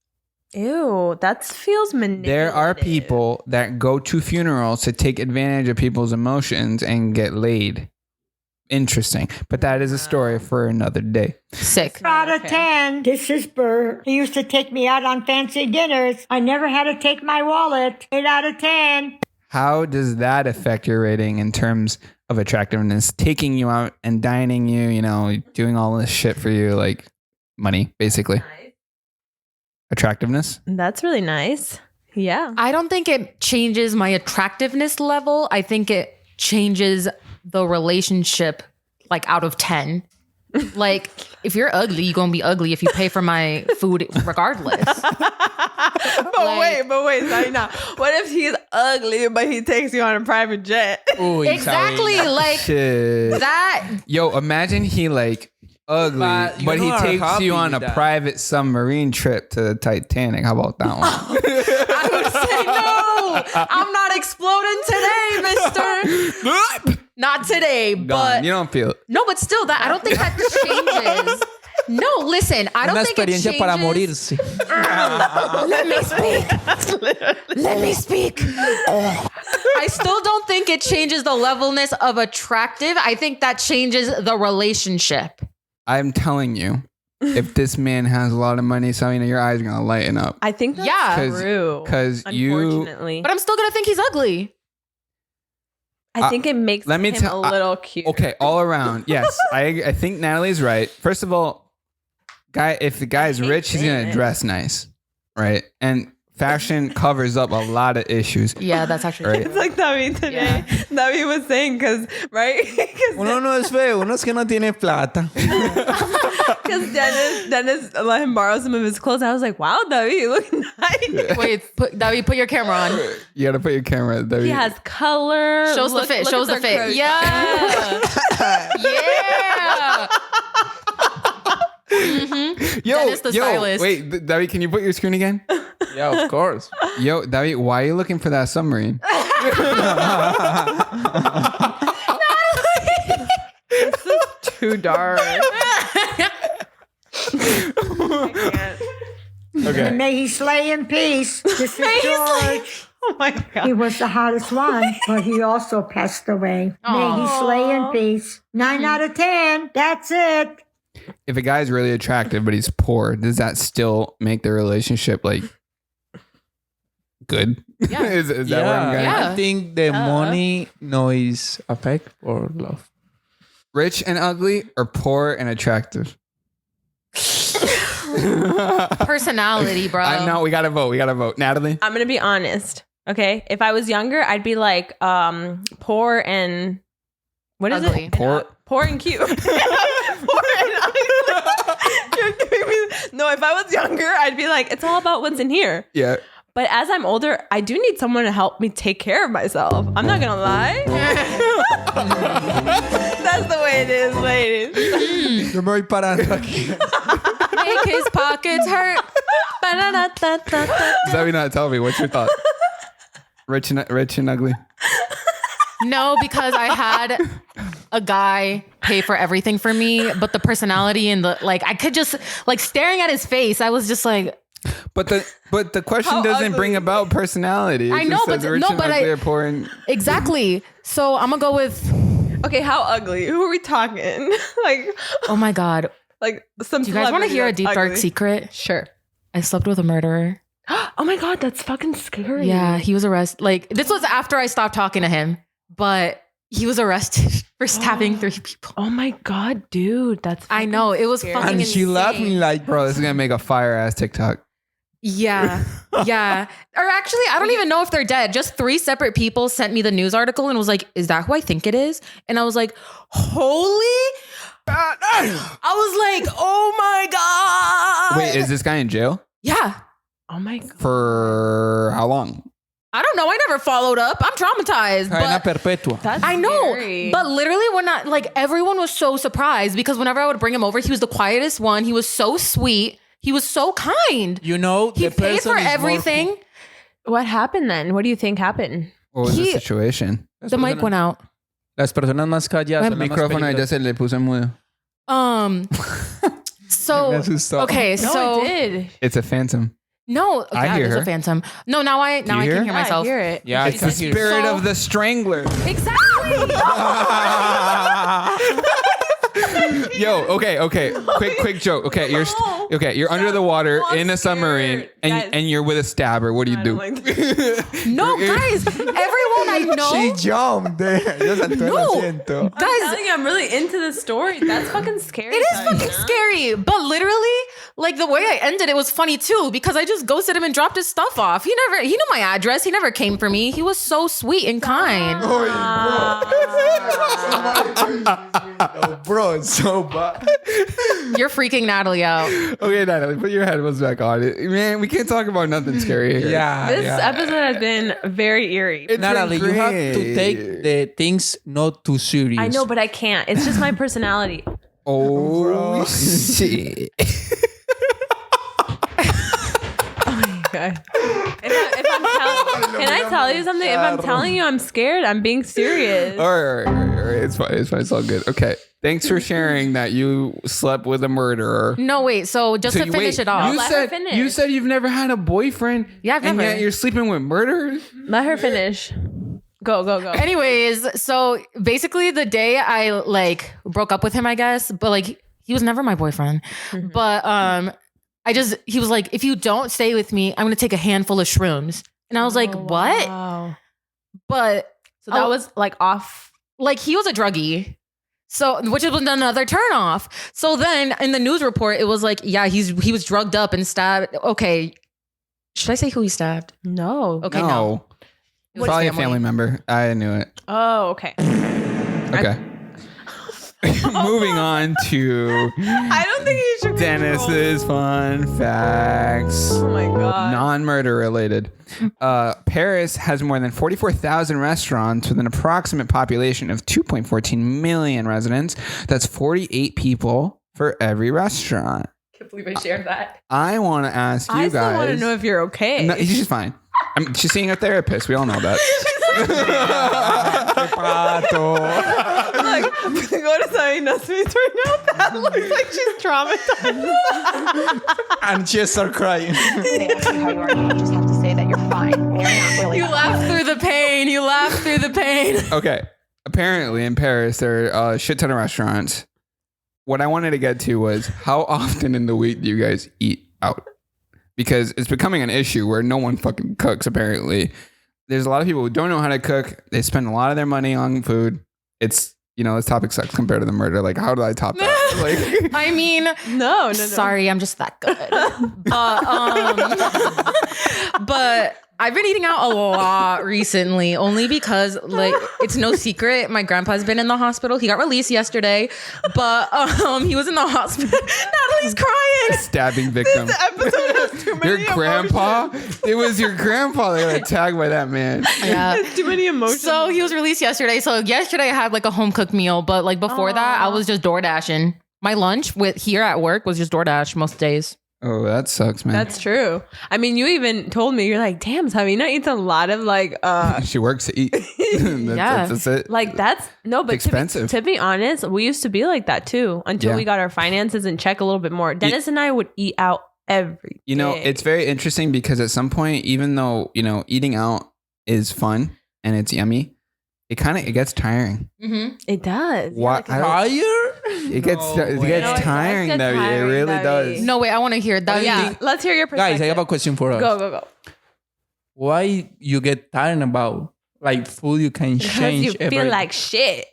Ew, that feels manipulative. There are people that go to funerals to take advantage of people's emotions and get laid. Interesting. But that is a story for another day. Sick. Out of 10. This is Bert. He used to take me out on fancy dinners. I never had to take my wallet. 8 out of 10. How does that affect your rating in terms of attractiveness? Taking you out and dining you, doing all this shit for you, like money, basically. Nice. Attractiveness? That's really nice. Yeah. I don't think it changes my attractiveness level. I think it changes the relationship, like out of 10. Like, if you're ugly, you're going to be ugly if you pay for my food regardless. But wait, sorry, now. What if he's ugly, but he takes you on a private jet? Ooh, exactly. Like, shit. that. Yo, imagine he like ugly, but he takes you on a private submarine trip to the Titanic. How about that one? I would say no. I'm not exploding today, mister. Not today, but you don't feel it. No, but still, that I don't think that changes. No, listen, I don't think it changes. Para morirse. Let me speak. I still don't think it changes the levelness of attractive. I think that changes the relationship. I'm telling you, if this man has a lot of money, Selena, your eyes are gonna lighten up. I think that's true. Because unfortunately, but I'm still gonna think he's ugly. I think it makes him a little cute. Okay, all around, yes. I think Natalie's right. First of all, if the guy is rich, he's gonna dress nice, right? And fashion covers up a lot of issues. Yeah, that's actually right. It's like David today. Yeah. David was saying, right? Uno no es feo, uno es que no tiene plata. Because Dennis let him borrow some of his clothes. I was like, wow, David, you look nice. Wait, David, put your camera on. You gotta put your camera on, David. He has color. Shows the fit. Shows the fit. Yeah. Yeah. Mm-hmm. Dennis the stylist. Wait, David, can you put your screen again? Yeah, of course. Yo, David, why are you looking for that submarine? This is too dark. Okay. May he slay in peace. This is George. Oh my God. He was the hottest one, but he also passed away. May he slay in peace. 9 out of 10. That's it. If a guy's really attractive but he's poor, does that still make the relationship like good? Yeah. is that where I'm going? Yeah. I think the money no is affect or love. Rich and ugly or poor and attractive? Personality, bro. I know, we gotta vote. Natalie? I'm gonna be honest. Okay. If I was younger, I'd be like poor and what is ugly. it? Poor and cute. Poor and ugly. No, if I was younger, I'd be like, it's all about what's in here. Yeah. But as I'm older, I do need someone to help me take care of myself. I'm not gonna lie. That's the way it is, ladies. Yo me voy parando aquí. Make his pockets hurt. Zabi, not tell me. What's your thought? Rich and ugly? No, because I had a guy pay for everything for me, but the personality and the I could just staring at his face. I was just like. But the question doesn't bring about personality. I know, but are poor and exactly. So I'm gonna go with. Okay, how ugly? Who are we talking? Oh my God. Some. Do you guys want to hear a deep dark secret? Sure. I slept with a murderer. Oh my God, that's fucking scary. Yeah, he was arrested. This was after I stopped talking to him, but he was arrested for stabbing 3 people. Oh my God, dude, that's. I know it was scary. fucking And she insane. laughed me like, bro, this is gonna make a fire ass TikTok. Yeah. Yeah. Or actually, I don't even know if they're dead. Just 3 separate people sent me the news article and was like, is that who I think it is? And I was like, holy. I was like, oh my God. Wait, is this guy in jail? Yeah. Oh my God. For how long? I don't know. I never followed up. I'm traumatized. cadena But perpetua. That's I know. scary. But literally, when everyone was so surprised because whenever I would bring him over, he was the quietest one. He was so sweet. He was so kind. You know, He the paid person for is everything. What happened then? What do you think happened? What was the He- situation? The mic went out. Las personas más calladas El son las más micrófono ya peligrosas. se le puso mudo. So Me asustó. okay, No, so it did. It's a phantom. no, I hear there's her. a phantom. No, now I you hear? can hear Yeah, myself. I hear it. Yeah, It's the spirit So- of the strangler. Exactly. Yo, okay. Quick joke. Okay, you're under the water in a submarine and you're with a stabber. What do you do? No, guys, everyone I know. She jumped. Yo saltó el No. asiento. I'm Guys, telling you, I'm really into the story. That's fucking scary. it is fucking scary. But literally, the way I ended it was funny too, because I just ghosted him and dropped his stuff off. He knew my address. He never came for me. He was so sweet and kind. Bro, it's so bad. You're freaking Natalie out. Okay, Natalie, put your headphones back on. Man, we can't talk about nothing scary here. Yeah. This yeah. episode has been very eerie. It's Natalie, been you have to great. take the things not too serious. I know, but I can't. It's just my personality. Oh, shit. Okay. Can I tell you something? If I'm telling you I'm scared, I'm being serious. All right. It's fine. It's all good. Okay. Thanks for sharing that you slept with a murderer. No, wait. So just to finish it off. Let her finish. You said you've never had a boyfriend. Yeah, I've and never. yet you're sleeping with murderers? Let her finish. Go. Anyways, so basically the day I broke up with him, I guess, but he was never my boyfriend. Mm-hmm. But he was like, if you don't stay with me, I'm going to take a handful of shrooms. And I was like, what? Wow. But so that was like off. Like he was a druggie. So, which was another turn off. So then in the news report, it was like, yeah, he was drugged up and stabbed. Okay. Should I say who he stabbed? No. Okay. No. Probably a family member. I knew it. Oh, okay. Okay. Moving on to I don't think you should Dennis's fun facts. Oh my god. Non-murder related. Paris has more than 44,000 restaurants with an approximate population of 2.14 million residents. That's 48 people for every restaurant. I can't believe I shared that. I want to ask you guys. I still want to know if you're okay. No, she's fine. She's seeing a therapist. We all know that. Look, go to Sabina's face right now. That looks like she's traumatized. And she started crying. They ask you how you are, you just have to say that you're fine. You're not really. You laugh through the pain. Okay. Apparently in Paris, there are a shit ton of restaurants. What I wanted to get to was how often in the week do you guys eat out? Because it's becoming an issue where no one fucking cooks, apparently. There's a lot of people who don't know how to cook. They spend a lot of their money on food. It's, this topic sucks compared to the murder. Like, how do I top that? Like, I mean, no. Sorry, I'm just that good. But I've been eating out a lot recently, only because like it's no secret. My grandpa's been in the hospital. He got released yesterday, but he was in the hospital. Natalie's crying. Stabbing victim. This episode has too many Your grandpa? It was your grandpa that got attacked by that man. Yeah. Too many emotions. So he was released yesterday. So yesterday I had like a home cooked meal, but like before that I was just door dashing. My lunch here at work was just DoorDash most days. Oh, that sucks, man. That's true. I mean, you even told me, you're like, damn, Sabina eats a lot of like... She works to eat. That's it. Like that's... No, but expensive. To be honest, we used to be like that too until we got our finances in check a little bit more. Dennis and I would eat out every day. It's very interesting because at some point, even though, eating out is fun and it's yummy, it gets tiring. Mm-hmm. It does. What? Tired? It gets tiring. It really does. No, wait, I want to hear that. Yeah, let's hear your perspective. Guys, I have a question for us. Go. Why you get tired about like food you can change? Because you feel like shit.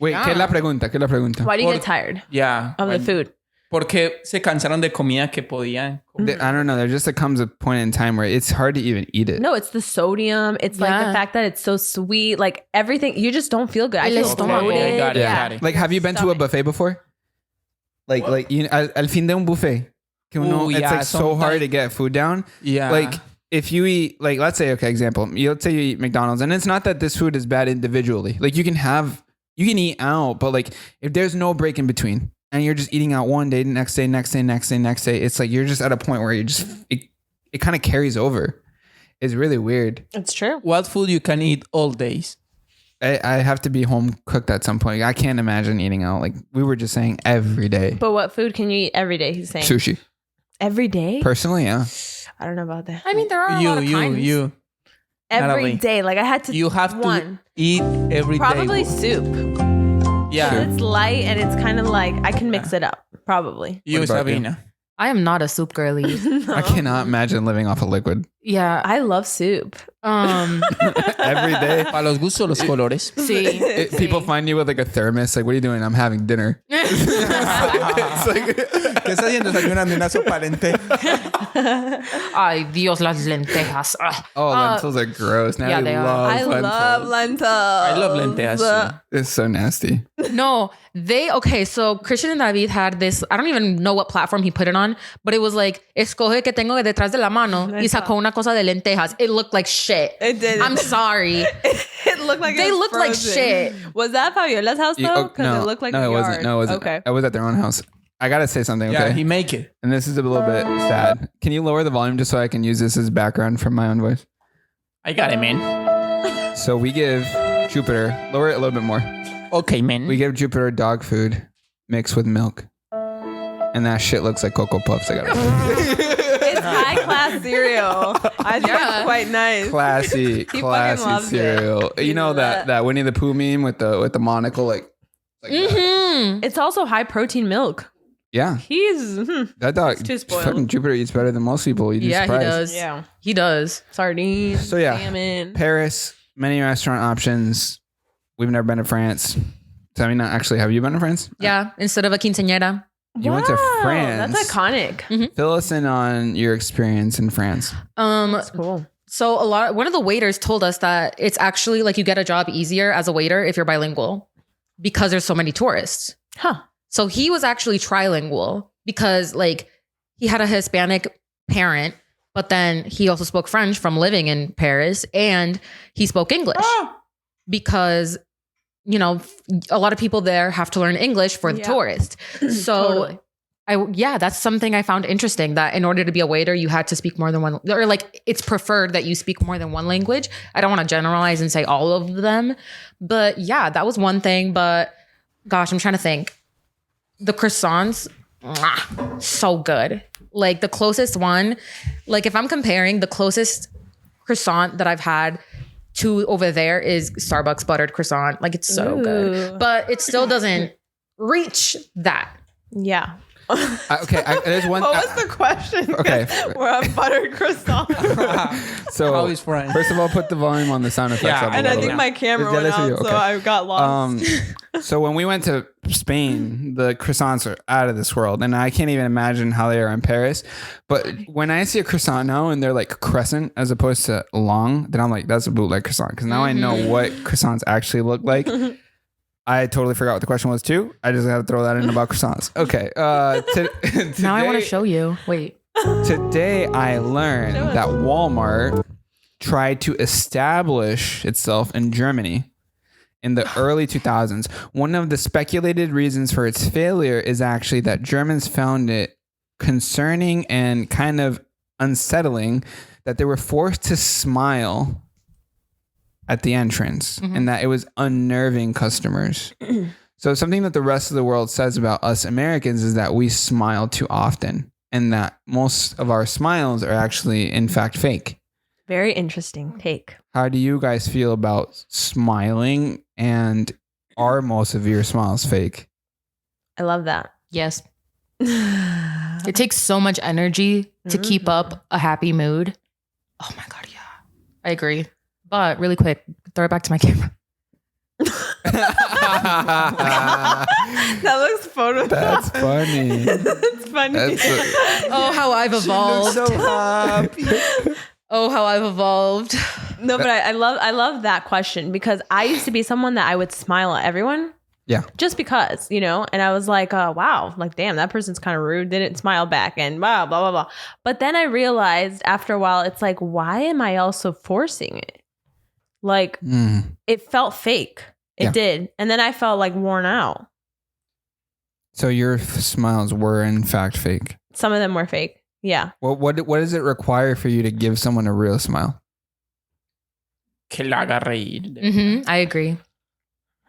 Wait, ¿qué es la pregunta? Why do you get tired? Yeah. Of the food? Porque se cansaron de comida que podían. I don't know. There just comes a point in time where it's hard to even eat it. No, it's the sodium. It's like the fact that it's so sweet. Like everything, you just don't feel good. I feel bloated. Got it. Like, have you been to a buffet before? Like al fin de un buffet. It's like so hard to get food down. Yeah. Like if you eat, like, let's say, okay, example. Let's say you eat McDonald's, and it's not that this food is bad individually. Like you can eat out, but like if there's no break in between. And you're just eating out one day, next day. It's like you're just at a point where it kind of carries over. It's really weird. It's true. What food you can eat all days? I have to be home cooked at some point. I can't imagine eating out. Like we were just saying, every day. But what food can you eat every day? He's saying sushi. Every day? Personally, yeah. I don't know about that. I mean, there are a lot of kinds. Every Natalie, day. Like I had to. You have to eat every day. Probably soup. Yeah. It's light and it's kind of like I can mix it up. Probably. You, Sabina. I am not a soup girly. No. I cannot imagine living off a liquid. Yeah. I love soup. Every day. Para los gustos, los colores. Sí. People find you with like a thermos. Like, what are you doing? I'm having dinner. It's like ¿Qué está haciendo? Desayunando una sopa de lentejas. Ay, Dios, las lentejas. Oh, lentils are gross. Natalie they are. loves lentils. Love lentils. I love lentejas. It's so nasty. No, so Christian and David had this, I don't even know what platform he put it on, but it was like, escoge que tengo detrás de la mano y sacó una cosa de lentejas. It looked like shit. It did. I'm sorry. It looked like they looked like shit. Was that Fabiola's house though? Because it looked like no, a it yard. wasn't. No, it wasn't. Okay. I was at their own house. I gotta say something. Okay. Yeah, he make it. And this is a little bit sad. Can you lower the volume just so I can use this as background from my own voice? I got it, man. So we give Jupiter, lower it a little bit more. Okay, man. We give Jupiter dog food mixed with milk. And that shit looks like Cocoa Puffs. It's high class cereal. I think it's quite nice. Classy cereal. It. You know that Winnie the Pooh meme with the monocle, like It's also high protein milk. Yeah. That dog. Too spoiled. Fucking Jupiter eats better than most people. You'd be surprised. He does. Yeah. He does. Sardines, salmon. Paris, many restaurant options. We've never been to France. So, I mean, actually, have you been to France? Yeah. Instead of a quinceañera. You went to France. That's iconic. Mm-hmm. Fill us in on your experience in France. That's cool. So one of the waiters told us that it's actually like you get a job easier as a waiter if you're bilingual because there's so many tourists. Huh. So he was actually trilingual because like he had a Hispanic parent, but then he also spoke French from living in Paris and he spoke English because, you know, a lot of people there have to learn English for the tourist. So that's something I found interesting, that in order to be a waiter, you had to speak more than one, or like it's preferred that you speak more than one language. I don't want to generalize and say all of them, but yeah, that was one thing. But gosh, I'm trying to think. The croissants, so good. Like the closest one, like if I'm comparing, the closest croissant that I've had to over there is Starbucks buttered croissant. Like it's so good, but it still doesn't reach that. Yeah. There's one. What was the question? Okay. We're on buttered croissant. So first of all, put the volume on the sound effects. And I think my camera went out, so I got lost. So when we went to Spain, the croissants are out of this world, and I can't even imagine how they are in Paris. But when I see a croissant now and they're like crescent as opposed to long, then I'm like, that's a bootleg croissant, because now I know what croissants actually look like. I totally forgot what the question was too. I just had to throw that in about croissants. Okay. Today, now I want to show you. Wait. Today I learned that Walmart tried to establish itself in Germany in the early 2000s. One of the speculated reasons for its failure is actually that Germans found it concerning and kind of unsettling that they were forced to smile at the entrance, and that it was unnerving customers. So something that the rest of the world says about us Americans is that we smile too often, and that most of our smiles are actually, in fact, fake. Very interesting take. How do you guys feel about smiling, and are most of your smiles fake? I love that. Yes. It takes so much energy to keep up a happy mood. Oh my God, yeah. I agree. But really quick, throw it back to my camera. That looks photo. That's funny. That's funny. Oh, how I've evolved. So happy. Oh, how I've evolved. No, but I love that question, because I used to be someone that I would smile at everyone. Yeah. Just because, you know, and I was like, wow, like, damn, that person's kind of rude. Didn't smile back and blah, blah, blah, blah. But then I realized after a while, it's like, why am I also forcing it? Like, it felt fake. It did. And then I felt like worn out. So your smiles were in fact fake. Some of them were fake. Yeah. Well, what does it require for you to give someone a real smile? Que la haga reír. I agree.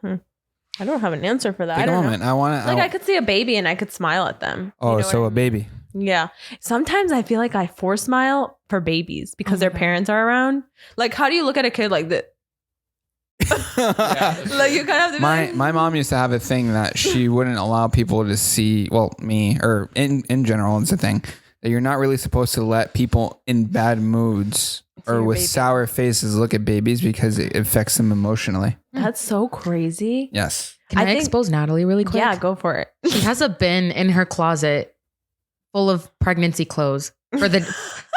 I don't have an answer for that. Take I don't a moment. know. I could see a baby and I could smile at them. Oh, you know so a baby. Yeah. Sometimes I feel like I force smile for babies because their parents are around. Like, how do you look at a kid like that? Like, you kind of have to be my mom used to have a thing that she wouldn't allow people to see, well, me, or in general, it's a thing that you're not really supposed to let people in bad moods or with sour faces look at babies because it affects them emotionally. That's so crazy. Yes. Can I expose Natalie really quick? Yeah, go for it. She has a bin in her closet full of pregnancy clothes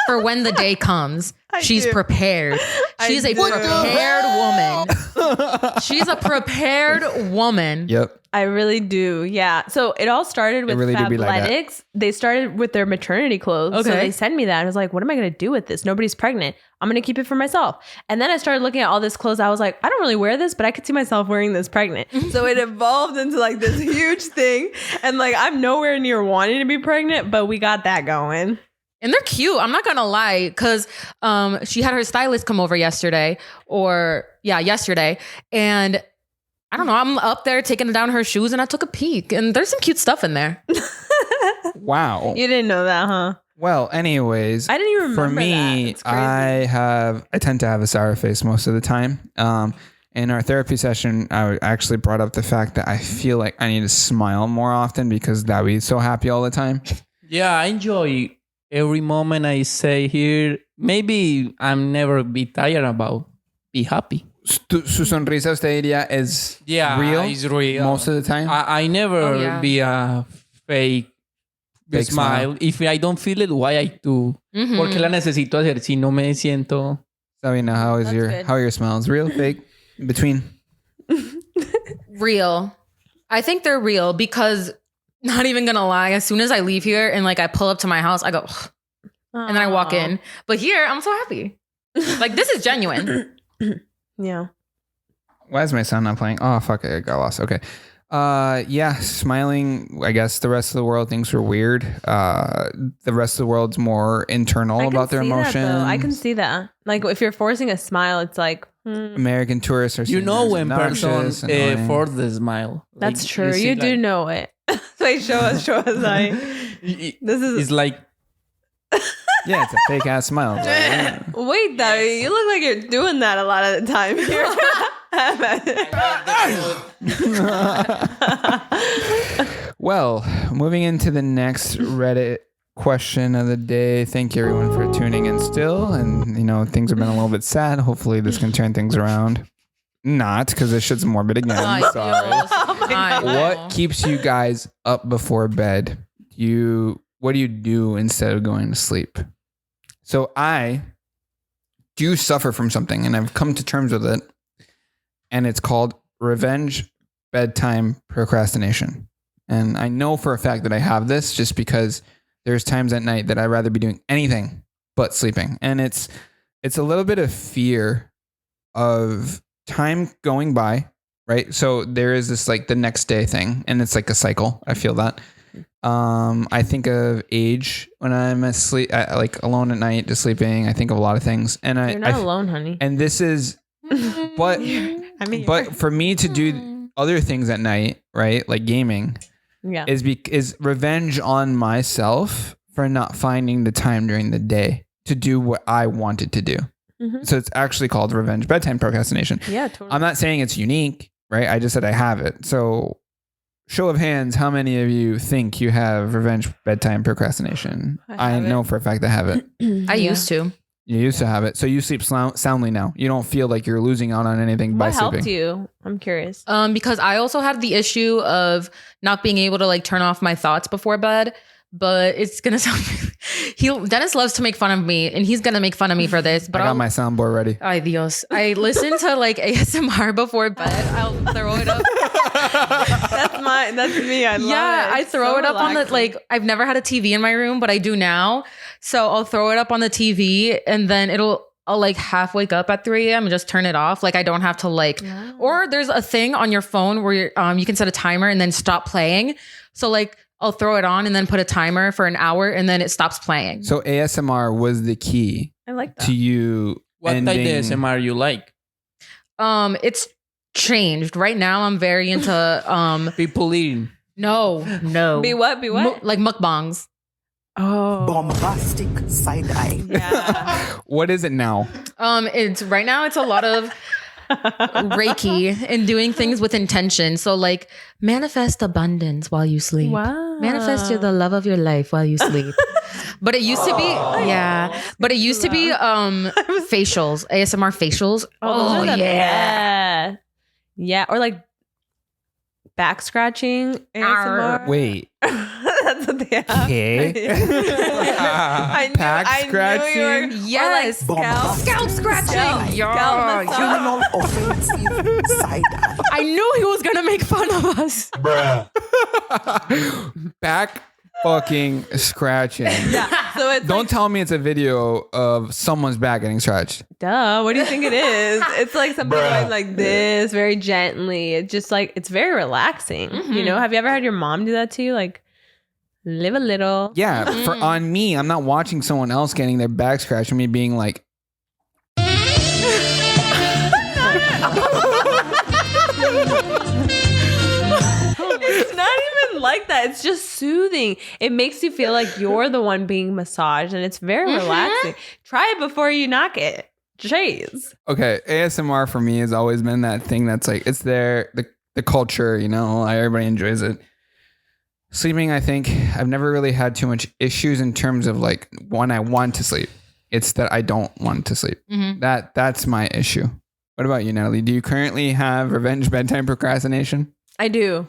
for when the day comes. She's prepared. She's a prepared woman. She's a prepared woman. Yep. I really do. Yeah. So it all started with really Fabletics. They started with their maternity clothes. Okay. So they sent me that. I was like, what am I going to do with this? Nobody's pregnant. I'm going to keep it for myself. And then I started looking at all this clothes. I was like, I don't really wear this, but I could see myself wearing this pregnant. So it evolved into like this huge thing. And like, I'm nowhere near wanting to be pregnant, but we got that going. And they're cute. I'm not going to lie, because she had her stylist come over yesterday. And I don't know, I'm up there taking down her shoes and I took a peek and there's some cute stuff in there. Wow. You didn't know that, huh? Well, anyways, I didn't even remember for me, I tend to have a sour face most of the time. In our therapy session, I actually brought up the fact that I feel like I need to smile more often because David's so happy all the time. Yeah, I enjoy every moment I say here. Maybe I'm never be tired about be happy. Su sonrisa, usted diría, es real? It's real. Most of the time? I never be a fake smile. If I don't feel it, why I do? Porque la necesito hacer si no me siento... Sabina, how are your smiles? Real, fake, between? Real. I think they're real because, not even gonna lie, as soon as I leave here and like I pull up to my house, I go, and then I walk in. But here, I'm so happy. Like, this is genuine. Yeah. Why is my son not playing? Oh, fuck it. I got lost. Okay. Yeah, smiling. I guess the rest of the world thinks we're weird. The rest of the world's more internal about their emotions. I can see that. Like, if you're forcing a smile, it's like... American tourists are when person force the smile. That's true. You do know it. Like, show us. Like, it's like... Yeah, it's a fake ass smile. Wait, though, you look like you're doing that a lot of the time. Well, moving into the next Reddit question of the day. Thank you everyone for tuning in still. And, things have been a little bit sad. Hopefully this can turn things around. Not, because this shit's morbid again. Sorry. What keeps you guys up before bed? What do you do instead of going to sleep? So I do suffer from something, and I've come to terms with it, and it's called revenge bedtime procrastination. And I know for a fact that I have this just because there's times at night that I'd rather be doing anything but sleeping. And it's a little bit of fear of time going by, right? So there is this like the next day thing, and it's like a cycle. I feel that. I think of age when I'm asleep, like alone at night, just sleeping. I think of a lot of things, and you're not alone, honey. And this is, but for me to do other things at night, right, like gaming, is revenge on myself for not finding the time during the day to do what I wanted to do. So it's actually called revenge bedtime procrastination. Yeah, totally. I'm not saying it's unique, right? I just said I have it. So. Show of hands, how many of you think you have revenge bedtime procrastination? I know for a fact I have it. I used to. You used to have it. So you sleep soundly now. You don't feel like you're losing out on anything by sleeping. What helped you? I'm curious. Because I also had the issue of not being able to like turn off my thoughts before bed. But it's going to sound... Dennis loves to make fun of me, and he's going to make fun of me for this. But I got my soundboard ready. Ay, Dios. I listen to like ASMR before bed. I'll throw it up. That's me. I love it. I throw it up on the... Like, I've never had a TV in my room, but I do now. So I'll throw it up on the TV, and then I'll like half wake up at 3 a.m. and just turn it off. Like I don't have to like... Yeah. Or there's a thing on your phone where you can set a timer and then stop playing. So like... I'll throw it on and then put a timer for an hour and then it stops playing. So ASMR was the key. I like that. To you. What type of ASMR you like? It's changed. Right now I'm very into people eating. No. Be what? Like mukbangs. Oh. Bombastic side eye. Yeah. What is it now? It's right now it's a lot of Reiki and doing things with intention. So like manifest abundance while you sleep. Wow. Manifest the love of your life while you sleep. But it used to be facials, ASMR facials. Oh yeah. Yeah, or like back scratching ASMR. Wait. That's what they have. Okay. I scratching? Yes. Scalp scratching. Criminal offensive side eye. I knew he was going to make fun of us. Bruh. Back fucking scratching. Yeah. So it's Don't tell me it's a video of someone's back getting scratched. Duh. What do you think it is? It's like something going like this very gently. It's just like, it's very relaxing. Mm-hmm. You know, have you ever had your mom do that to you? Like, live a little. Yeah. On me, I'm not watching someone else getting their back scratched and me being like, it's not even like that. It's just soothing. It makes you feel like you're the one being massaged, and it's very relaxing. Try it before you knock it. Shays. Okay, ASMR for me has always been that thing that's like, it's there, the culture, you know, everybody enjoys it. Sleeping, I think I've never really had too much issues in terms of like when I want to sleep. It's that I don't want to sleep. Mm-hmm. That's my issue. What about you, Natalie? Do you currently have revenge bedtime procrastination? I do.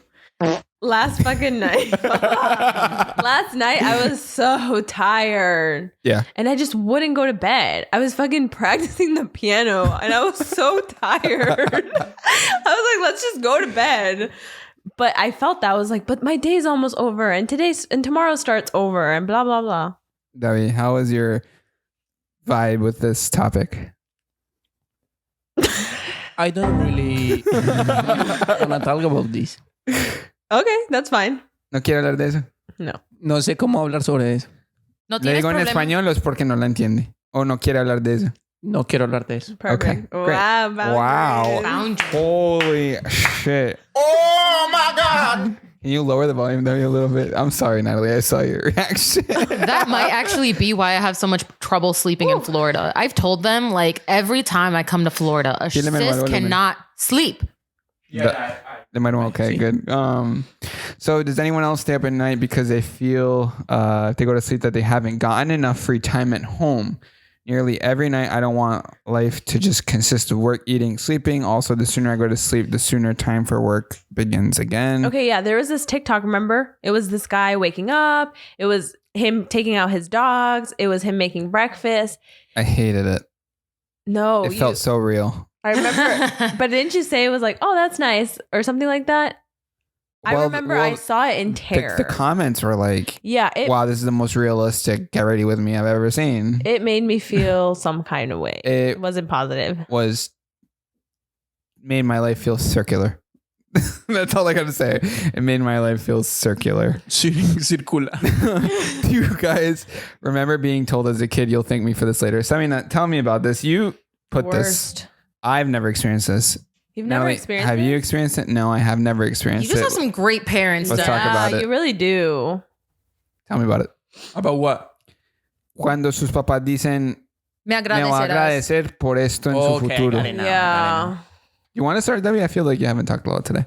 Last fucking night. Last night I was so tired. Yeah. And I just wouldn't go to bed. I was fucking practicing the piano and I was so tired. I was like, let's just go to bed. But I felt that. I was like, but my day's almost over and tomorrow starts over and blah, blah, blah. Davi, how was your vibe with this topic? I don't really wanna talk about this. Okay, that's fine. ¿No quiere hablar de eso? No. No sé cómo hablar sobre eso. ¿No Le digo en español o es porque no la entiende. O no quiere hablar de eso. No quiero hablar de eso. Perfect. Okay, wow. Holy shit. Oh my God. Can you lower the volume down a little bit? I'm sorry, Natalie. I saw your reaction. That might actually be why I have so much trouble sleeping in Florida. I've told them, like, every time I come to Florida, a sis cannot sleep. Yeah. Okay, good. So does anyone else stay up at night because they feel if they go to sleep that they haven't gotten enough free time at home? Nearly every night, I don't want life to just consist of work, eating, sleeping. Also, the sooner I go to sleep, the sooner time for work begins again. Okay, yeah. There was this TikTok, remember? It was this guy waking up. It was him taking out his dogs. It was him making breakfast. I hated it. No. It felt so real. I remember. But didn't you say it was like, oh, that's nice or something like that? I remember I saw it in terror. The comments were like, yeah, wow, this is the most realistic Get Ready With Me I've ever seen. It made me feel some kind of way. It wasn't positive. Made my life feel circular. That's all I got to say. It made my life feel circular. Circular. Do you guys remember being told as a kid, you'll thank me for this later? So, I mean, tell me about this. You put this. I've never experienced this. You've never experienced it? Have you experienced it? No, I have never experienced it. You just have some great parents. Let's talk about it. You really do. Tell me about it. About what? Cuando sus papás dicen, me va a agradecer por esto en su futuro. Yeah. You want to start, Debbie? I feel like you haven't talked a lot today.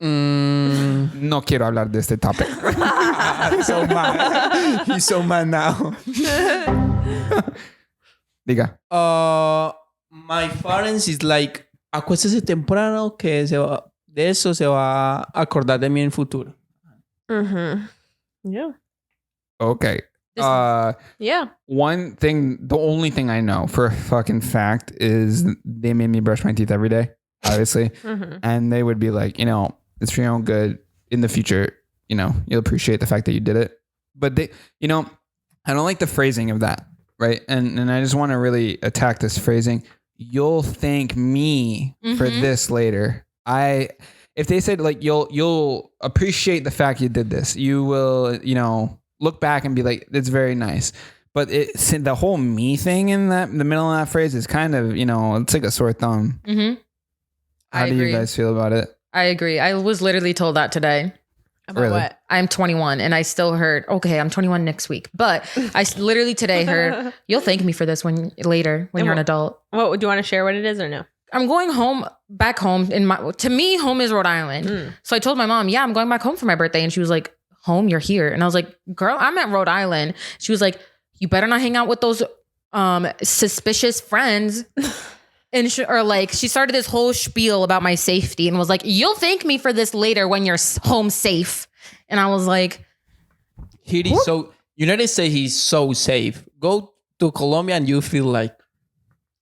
No quiero hablar de este topic. He's so mad. He's so mad now. Diga. My parents is like, acuéstese temprano que de eso se va a acordar de mí en el futuro. Mm-hmm. Yeah. Okay. Yeah. One thing, the only thing I know for a fucking fact is they made me brush my teeth every day, obviously. Mm-hmm. And they would be like, you know, it's for your own good in the future. You know, you'll appreciate the fact that you did it. But they, you know, I don't like the phrasing of that. Right. And I just want to really attack this phrasing. You'll thank me for this later. If they said like, you'll appreciate the fact you did this, you will, you know, look back and be like, it's very nice. But the whole me thing in the middle of that phrase is kind of, you know, it's like a sore thumb. Mm-hmm. How do you guys feel about it? I agree. I was literally told that today. About really? What? I'm 21 and I still heard, okay, I'm 21 next week. But I literally today heard, you'll thank me for this when you're an adult. What do you want to share what it is or no? I'm going back home. To me, home is Rhode Island. So I told my mom, yeah, I'm going back home for my birthday. And she was like, home, you're here. And I was like, girl, I'm at Rhode Island. She was like, you better not hang out with those suspicious friends. And she started this whole spiel about my safety and was like, you'll thank me for this later when you're home safe. And I was like, United States is so safe. Go to Colombia and you feel like,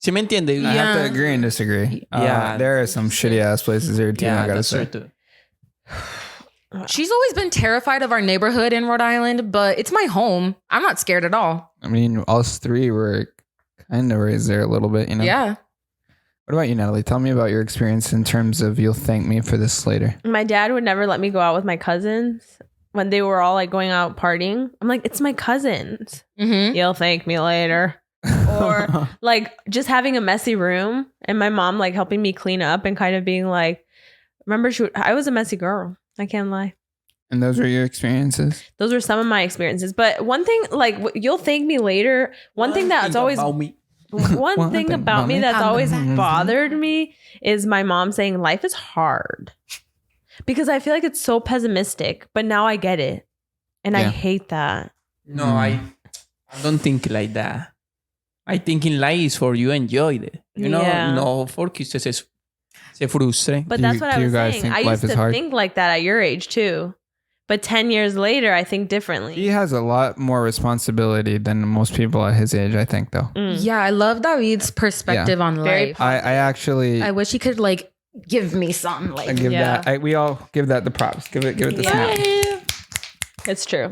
¿sí me entiende? I have to agree and disagree. Yeah. There are some shitty ass places here too. I gotta say. She's always been terrified of our neighborhood in Rhode Island, but it's my home. I'm not scared at all. I mean, us three were kind of raised there a little bit, you know? Yeah. What about you, Natalie? Tell me about your experience in terms of you'll thank me for this later. My dad would never let me go out with my cousins when they were all like going out partying. I'm like, it's my cousins. Mm-hmm. You'll thank me later. Or like just having a messy room and my mom like helping me clean up and kind of being like, remember, I was a messy girl. I can't lie. And those were your experiences? Those were some of my experiences. But one thing, like, you'll thank me later. One thing that's always... One thing about me that's always bothered me is my mom saying life is hard. Because I feel like it's so pessimistic, but now I get it. And I hate that. No, I don't think like that. I think in life is for you enjoy it. You know, no for que usted se frustre. But that's what I was saying. I used to think like that at your age too. But 10 years later, I think differently. He has a lot more responsibility than most people at his age, I think, though. Yeah, I love David's perspective on life. I wish he could like give me something like I give that. We all give that the props. Give it the snap. It's true.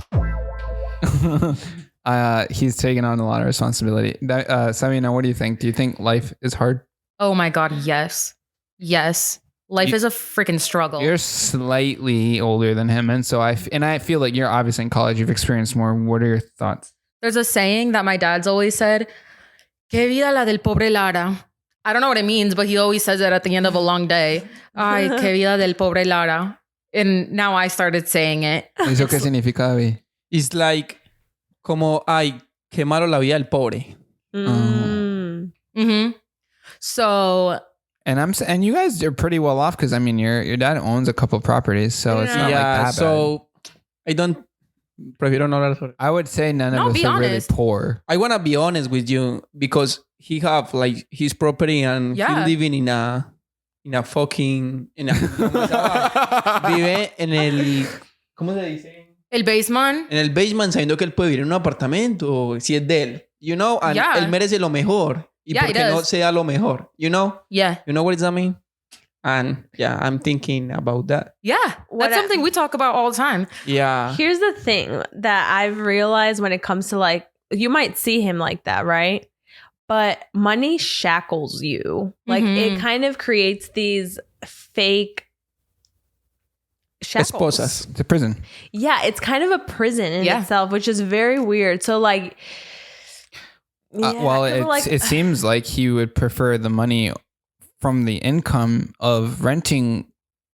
He's taking on a lot of responsibility. Samina, what do you think? Do you think life is hard? Oh my God, yes. Yes. Life is a freaking struggle. You're slightly older than him. And so I feel like you're obviously in college. You've experienced more. What are your thoughts? There's a saying that my dad's always said, que vida la del pobre Lara. I don't know what it means, but he always says it at the end of a long day. Ay, que vida del pobre Lara. And now I started saying it. ¿Eso qué significa, David? It's like, como, ay, que malo la vida del pobre. Mm-hmm. So... And you guys are pretty well off because I mean your dad owns a couple of properties, so it's not like that so bad. Prefiero no hablar sobre. I would say none of us are really poor. I wanna be honest with you because he have like his property and he living in a fucking vive en el ¿cómo se dice? El basement. En el basement sabiendo que él puede vivir en un apartamento si es de él, you know, and él merece lo mejor. Y porque no sea lo mejor, you know? Yeah. You know what does that mean? And I'm thinking about that. Yeah. That's something we talk about all the time. Yeah. Here's the thing that I've realized when it comes to like, you might see him like that, right? But money shackles you. Like it kind of creates these fake shackles. Esposas. It's a prison. Yeah. It's kind of a prison in itself, which is very weird. So like... it seems like he would prefer the money from the income of renting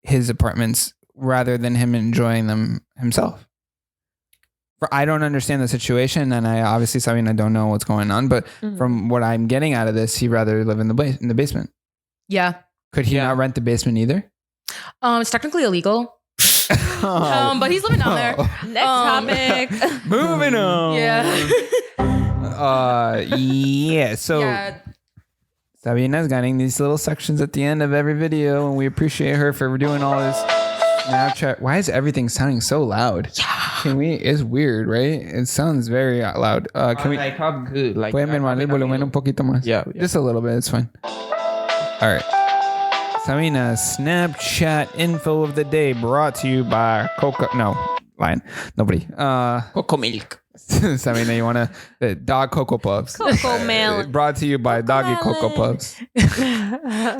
his apartments rather than him enjoying them himself. I don't understand the situation, and I don't know what's going on, but from what I'm getting out of this, he'd rather live in the basement. Yeah. Could he not rent the basement either? It's technically illegal. But he's living down there. Next topic. Moving on. Yeah. So Sabina's getting these little sections at the end of every video, and we appreciate her for doing all this Snapchat. Why is everything sounding so loud? It's weird, right? It sounds very loud. Can we like how good? Like un poquito más? Yeah. Just a little bit, it's fine. All right. Sabina's Snapchat info of the day brought to you by nobody. Coco Milk. Samina, you want to dog Cocoa Puffs? Cocoa Melon. Brought to you by Doggy Cocoa Puffs.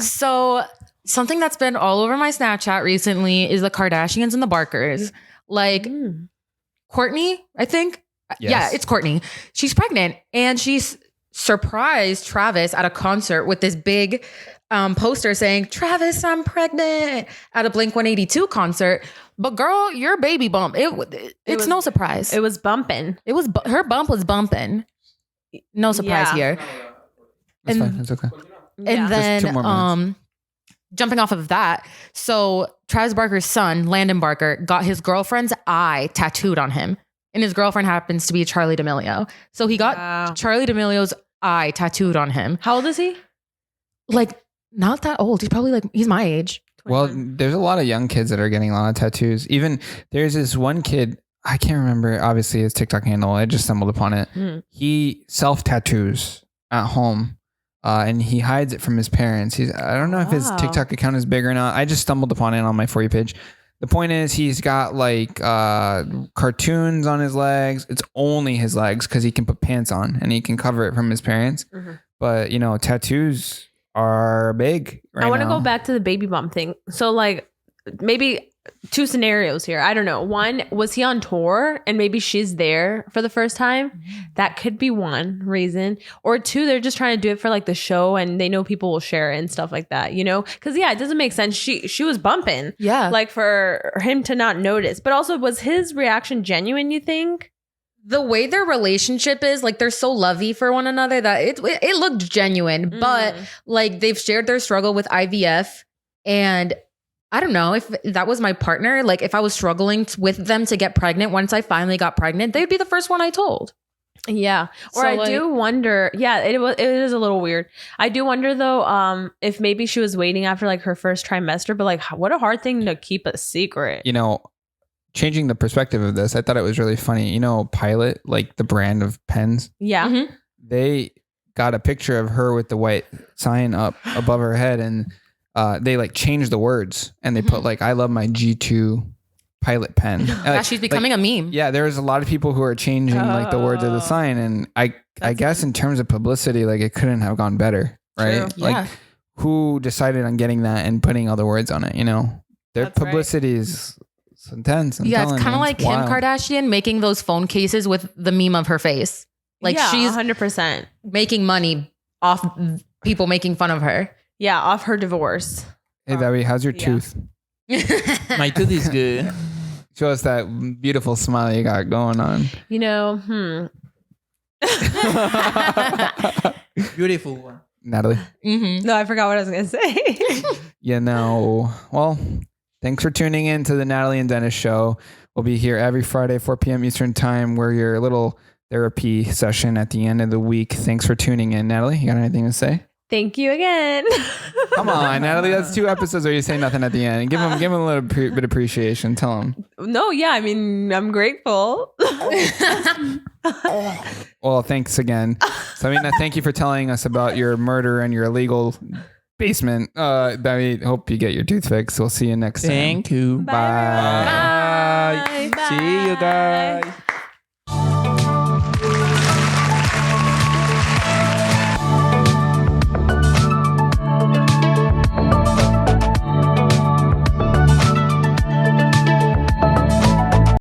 So something that's been all over my Snapchat recently is the Kardashians and the Barkers. Like Courtney, I think. Yes. Yeah, it's Courtney. She's pregnant and she's surprised Travis at a concert with this big poster saying, "Travis, I'm pregnant," at a Blink-182 concert. But girl, your baby bump. It's no surprise. It was bumping. It was her bump was bumping. No surprise here. That's fine. It's okay. And then jumping off of that, so Travis Barker's son, Landon Barker, got his girlfriend's eye tattooed on him. And his girlfriend happens to be Charli D'Amelio. So he got Charli D'Amelio's eye tattooed on him. How old is he? Like, not that old. He's my age. 21. Well, there's a lot of young kids that are getting a lot of tattoos. Even there's this one kid, I can't remember, obviously his TikTok handle. I just stumbled upon it. He self-tattoos at home. And he hides it from his parents. I don't know if his TikTok account is big or not. I just stumbled upon it on my For You page. The point is he's got like cartoons on his legs. It's only his legs because he can put pants on and he can cover it from his parents. But, tattoos are big right now. I want to go back to the baby bump thing. So like maybe two scenarios here. I don't know. One, was he on tour and maybe she's there for the first time? That could be one reason. Or two, they're just trying to do it for like the show and they know people will share it and stuff like that, Because it doesn't make sense. She was bumping. Yeah. Like for him to not notice. But also, was his reaction genuine, you think? the way their relationship is, like they're so lovey for one another that it looked genuine. But like they've shared their struggle with IVF, and I don't know if that was my partner. Like if I was struggling with them to get pregnant, once I finally got pregnant, they'd be the first one I told. Yeah. Or so do wonder. Yeah, it is a little weird. I do wonder though, if maybe she was waiting after like her first trimester, but like what a hard thing to keep a secret. You know, changing the perspective of this, I thought it was really funny. You know, Pilot, like the brand of pens. Yeah. They got a picture of her with the white sign up above her head, and they like changed the words, and they put like, I love my G2 Pilot pen. Yeah, she's becoming a meme. Yeah, there's a lot of people who are changing like the words of the sign, and I guess in terms of publicity, like it couldn't have gone better, right? True. Like who decided on getting that and putting all the words on it, you know? Their publicity is intense. Yeah, it's kind of like Kim Kardashian making those phone cases with the meme of her face. Like she's 100% making money off people making fun of her. Yeah, off her divorce. Hey, Debbie, how's your tooth? My tooth is good. Show us that beautiful smile you got going on. You know, Beautiful one. Natalie? No, I forgot what I was going to say. You know, well, thanks for tuning in to the Natalie and Dennis Show. We'll be here every Friday, 4 p.m. Eastern Time. We're your little therapy session at the end of the week. Thanks for tuning in. Natalie, you got anything to say? Thank you again. Come on, Natalie. That's 2 episodes where you say nothing at the end. Give them a little bit of appreciation. Tell them. No, yeah. I mean, I'm grateful. Well, thanks again. Samina, thank you for telling us about your murder and your illegal basement. I hope you get your tooth fixed. We'll see you next time. Thank you. Bye. Bye. See you guys.